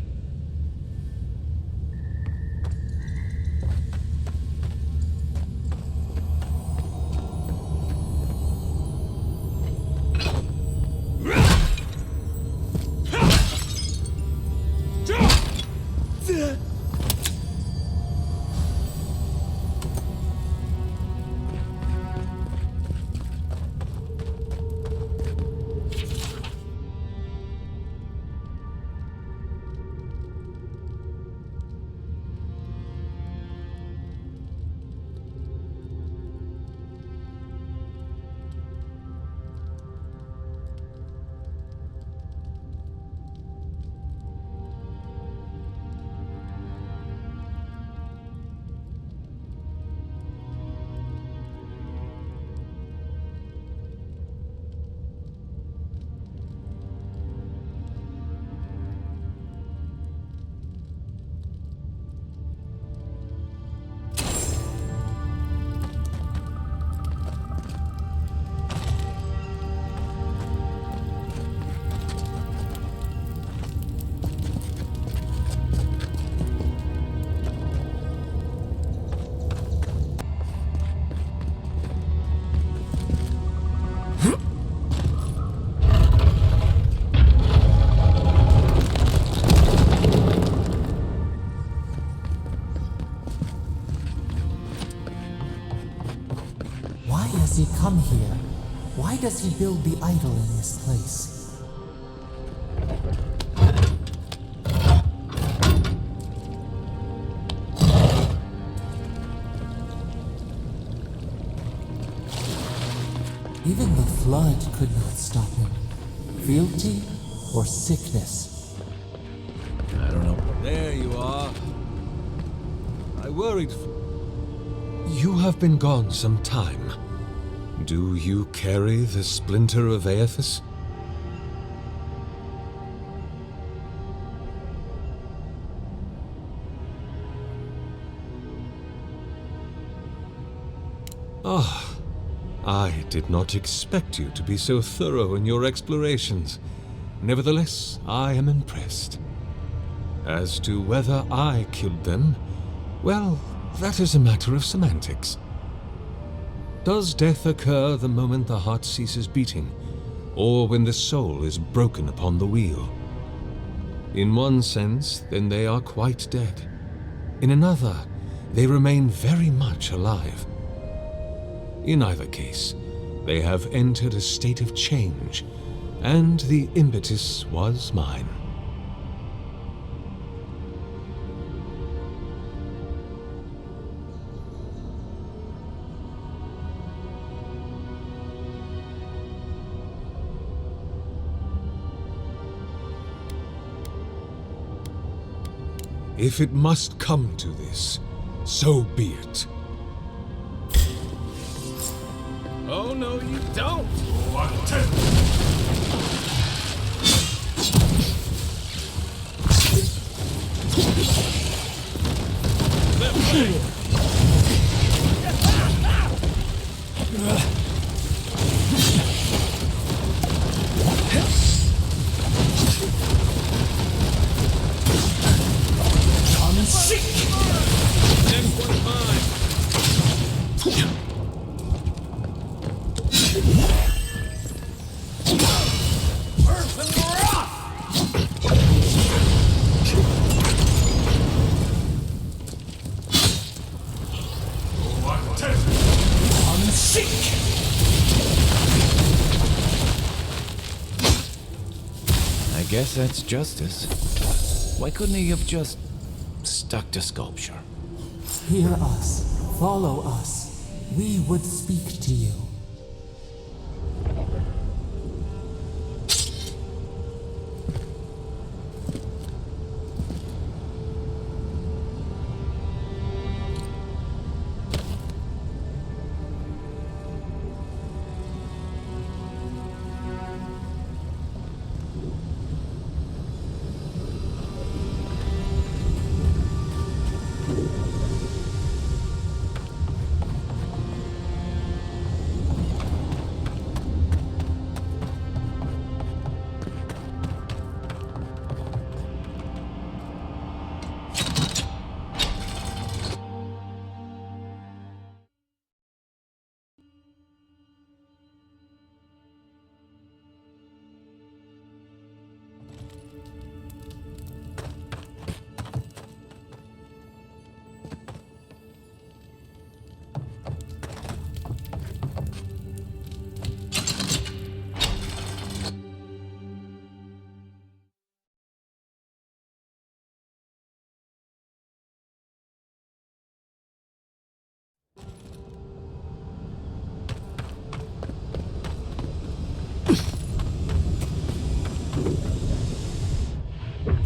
Why has he come here? Why does he build the idol in this place? Even the flood could not stop him. Fealty or sickness? I don't know. There you are. I worried. You have been gone some time. Do you carry the splinter of Aethys? Ah, I did not expect you to be so thorough in your explorations. Nevertheless, I am impressed. As to whether I killed them, well, that is a matter of semantics. Does death occur the moment the heart ceases beating, or when the soul is broken upon the wheel? In one sense, then they are quite dead. In another, they remain very much alive. In either case, they have entered a state of change, and the impetus was mine. If it must come to this, so be it. Oh, no, you don't! Left leg! I'm sick! Next one's mine! I'm sick! I guess that's justice. Why couldn't he have just stuck to sculpture? Hear us, follow us. We would speak to you.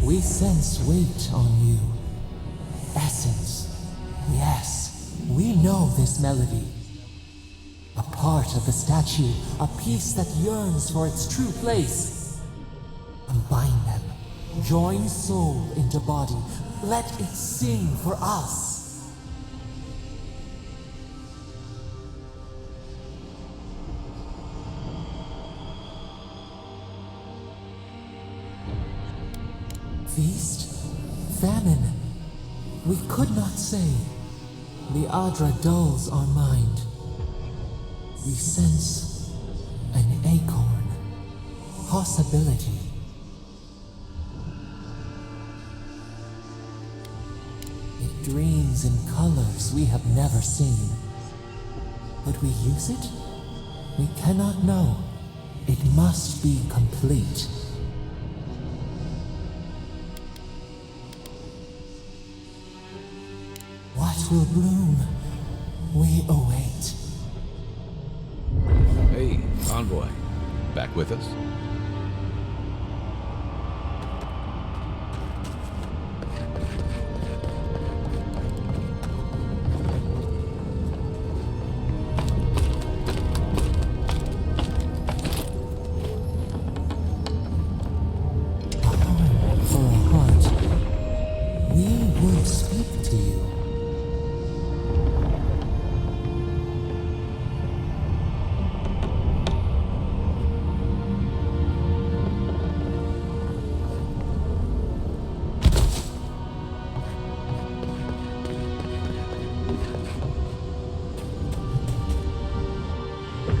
We sense weight on you. Essence. Yes, we know this melody. A part of the statue, a piece that yearns for its true place. Combine them. Join soul into body. Let it sing for us. Feast? Famine? We could not say. The Adra dulls our mind. We sense an acorn. Possibility. It dreams in colors we have never seen. Would we use it? We cannot know. It must be complete. What will bloom? We await. Hey, envoy. Back with us? For a heart, we will speak to you.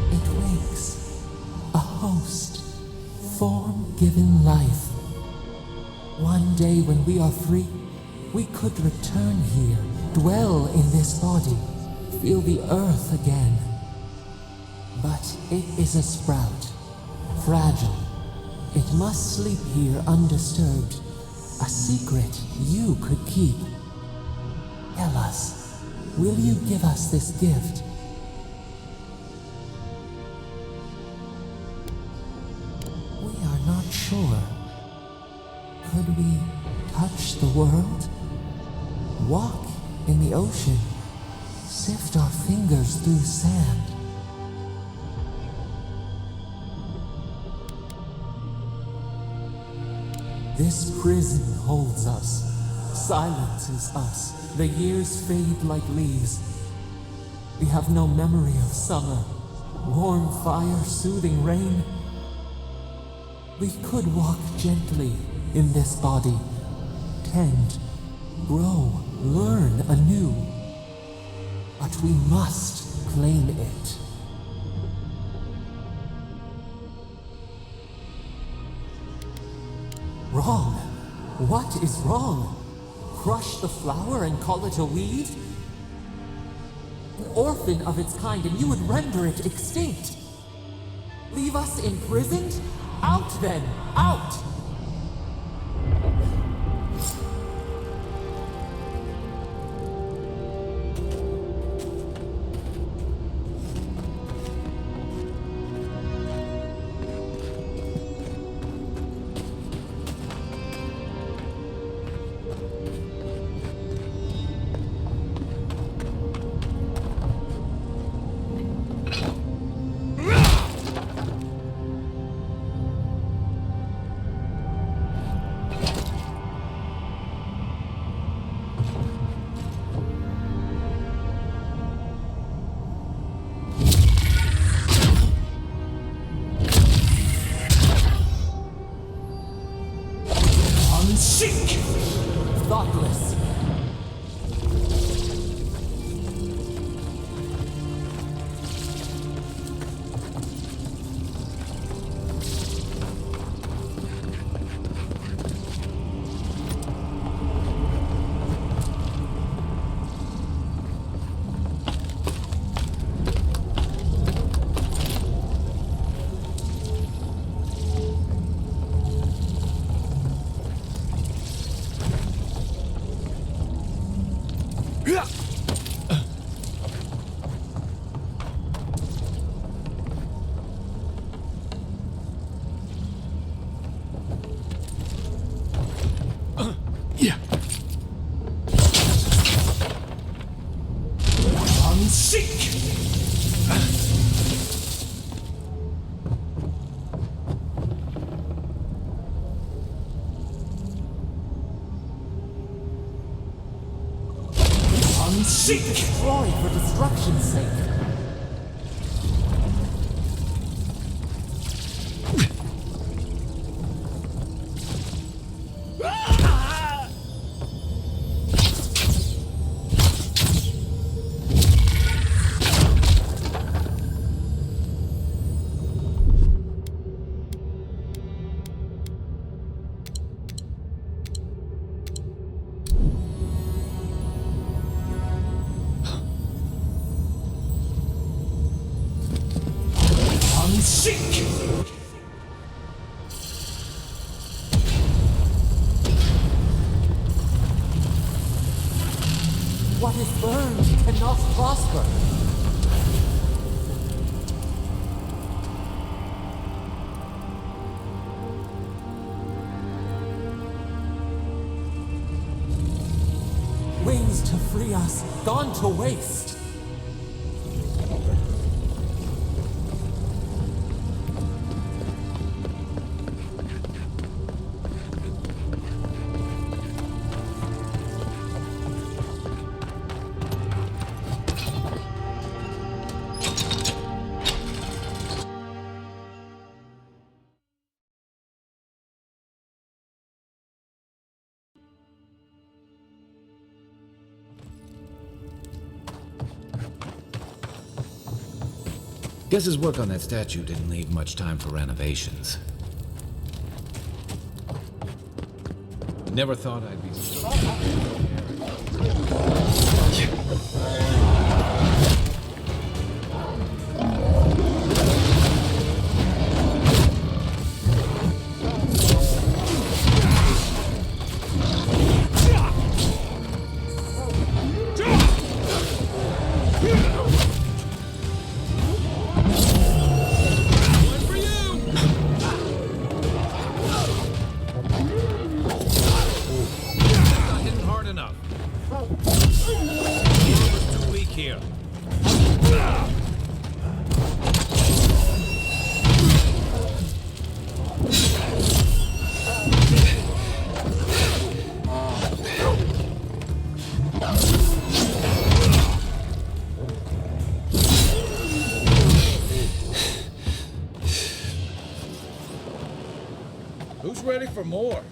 It wakes, a host, form-given life. One day when we are free, we could return here, dwell in this body, feel the earth again. But it is a sprout, fragile. It must sleep here undisturbed, a secret you could keep. Tell us, will you give us this gift? We are not sure. Could we touch the world? Walk in the ocean? Sift our fingers through sand? This prison holds us, silences us. The years fade like leaves. We have no memory of summer, warm fire, soothing rain. We could walk gently in this body, tend, grow, learn anew. But we must claim it. Wrong? What is wrong? Crush the flower and call it a weed? An orphan of its kind, and you would render it extinct. Leave us imprisoned? Out then! Out! Sick! Thoughtless. Destroy for destruction's sake. What is burned cannot prosper. Wings to free us, gone to waste. Guess his work on that statue didn't leave much time for renovations. Never thought I'd be so... Who's ready for more?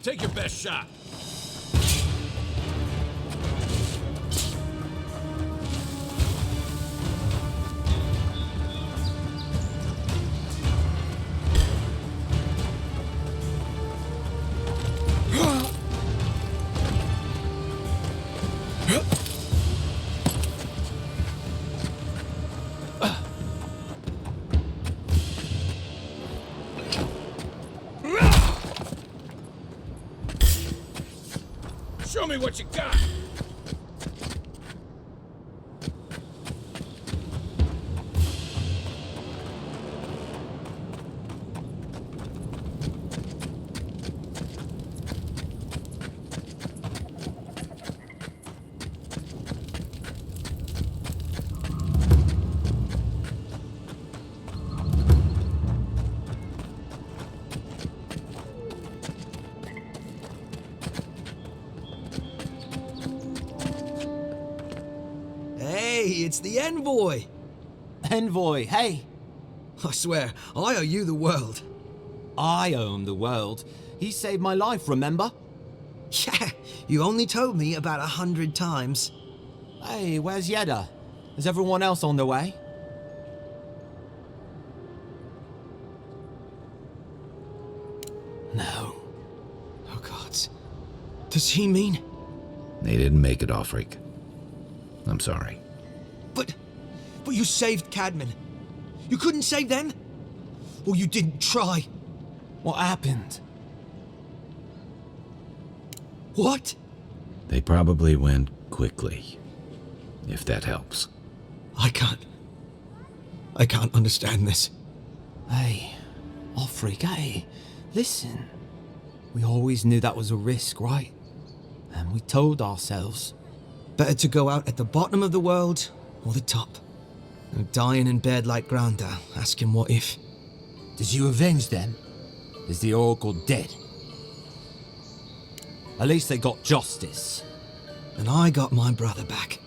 Take your best shot. Show me what you got! Hey, it's the envoy! Envoy, hey! I swear, I owe you the world. I owe him the world. He saved my life, remember? Yeah, you only told me about 100 times. Hey, where's Yeda? Is everyone else on their way? No. Oh, God. Does he mean... They didn't make it, Offreak. I'm sorry. But you saved Cadman. You couldn't save them? Or you didn't try? What happened? What? They probably went quickly, if that helps. I can't understand this. Hey, Offreak, hey, listen. We always knew that was a risk, right? And we told ourselves. Better to go out at the bottom of the world or the top. And dying in bed like Granda, asking what if. Did you avenge them? Is the Oracle dead? At least they got justice. And I got my brother back.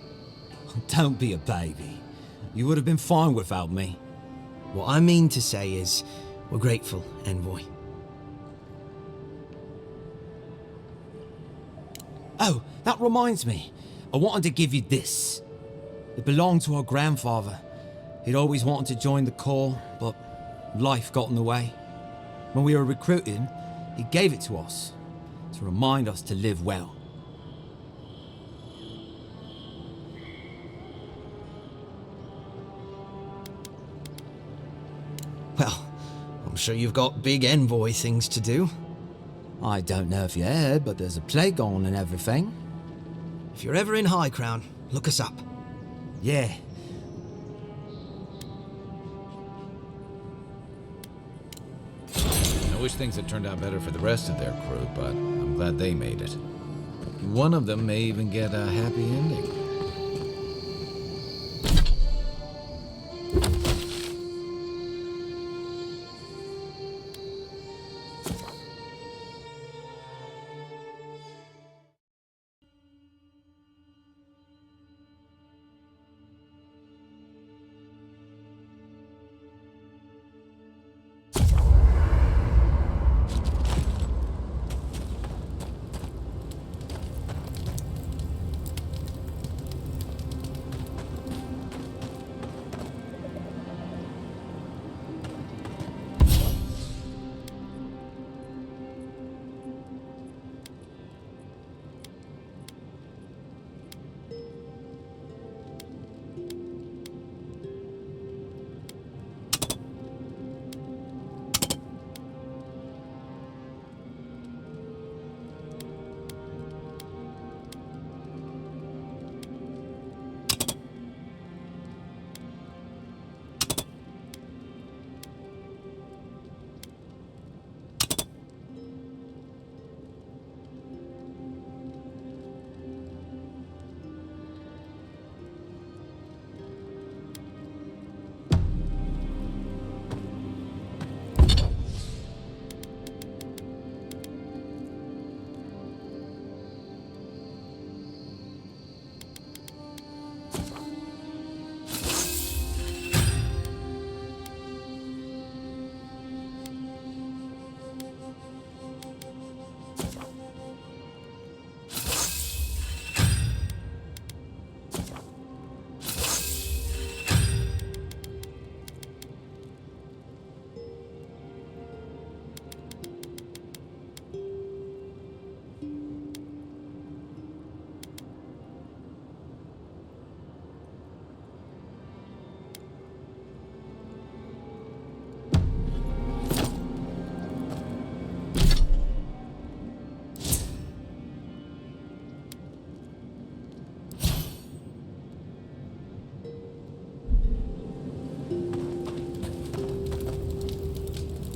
Don't be a baby. You would have been fine without me. What I mean to say is, we're grateful, Envoy. Oh, that reminds me. I wanted to give you this. It belonged to our grandfather. He'd always wanted to join the Corps, but life got in the way. When we were recruiting, he gave it to us to remind us to live well. Well, I'm sure you've got big Envoy things to do. I don't know if you heard, but there's a plague on and everything. If you're ever in High Crown, look us up. Yeah. I wish things had turned out better for the rest of their crew, but I'm glad they made it. One of them may even get a happy ending.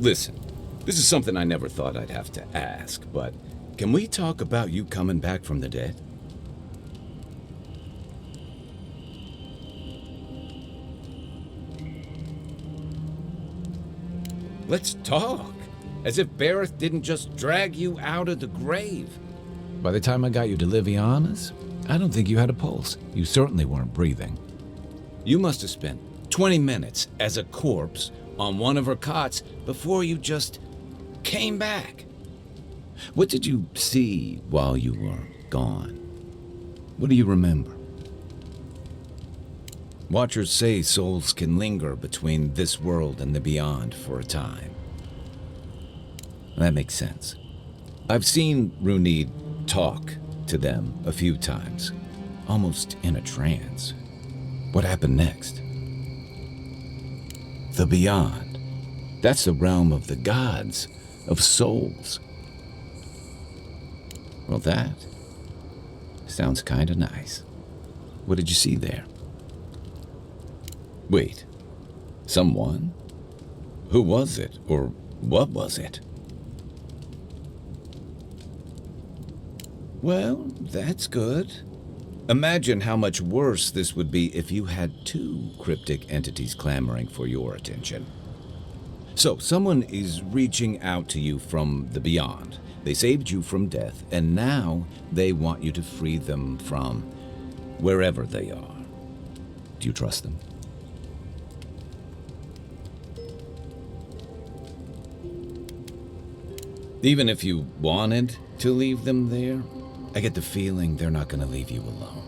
Listen, this is something I never thought I'd have to ask, but can we talk about you coming back from the dead? Let's talk. As if Bareth didn't just drag you out of the grave. By the time I got you to Liviana's, I don't think you had a pulse. You certainly weren't breathing. You must have spent 20 minutes as a corpse on one of her cots before you just came back. What did you see while you were gone? What do you remember? Watchers say souls can linger between this world and the beyond for a time. That makes sense. I've seen Runid talk to them a few times, almost in a trance. What happened next? The beyond. That's the realm of the gods, of souls. Well, that sounds kinda nice. What did you see there? Wait, someone? Who was it, or what was it? Well, that's good. Imagine how much worse this would be if you had two cryptic entities clamoring for your attention. So, someone is reaching out to you from the beyond. They saved you from death, and now they want you to free them from wherever they are. Do you trust them? Even if you wanted to leave them there, I get the feeling they're not going to leave you alone.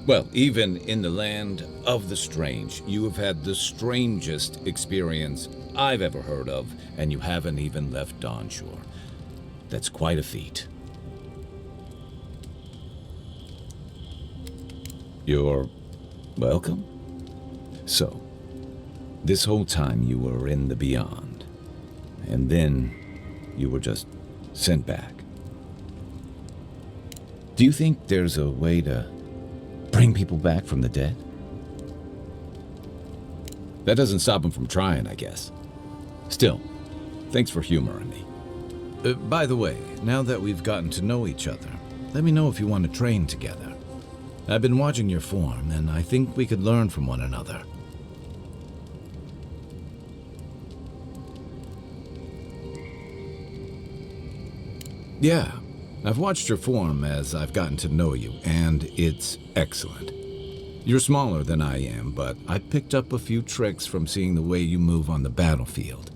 Well, even in the land of the strange, you have had the strangest experience I've ever heard of, and you haven't even left Dawnshore. That's quite a feat. You're welcome. So, this whole time you were in the beyond, and then you were just sent back. Do you think there's a way to bring people back from the dead? That doesn't stop them from trying, I guess. Still, thanks for humoring me. By the way, now that we've gotten to know each other, let me know if you want to train together. I've been watching your form, and I think we could learn from one another. Yeah, I've watched your form as I've gotten to know you, and it's excellent. You're smaller than I am, but I picked up a few tricks from seeing the way you move on the battlefield.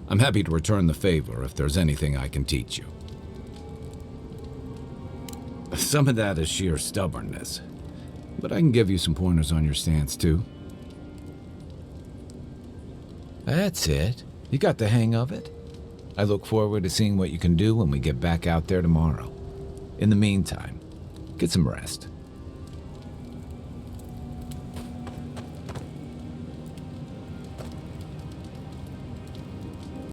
I'm happy to return the favor if there's anything I can teach you. Some of that is sheer stubbornness, but I can give you some pointers on your stance, too. That's it. You got the hang of it. I look forward to seeing what you can do when we get back out there tomorrow. In the meantime, get some rest.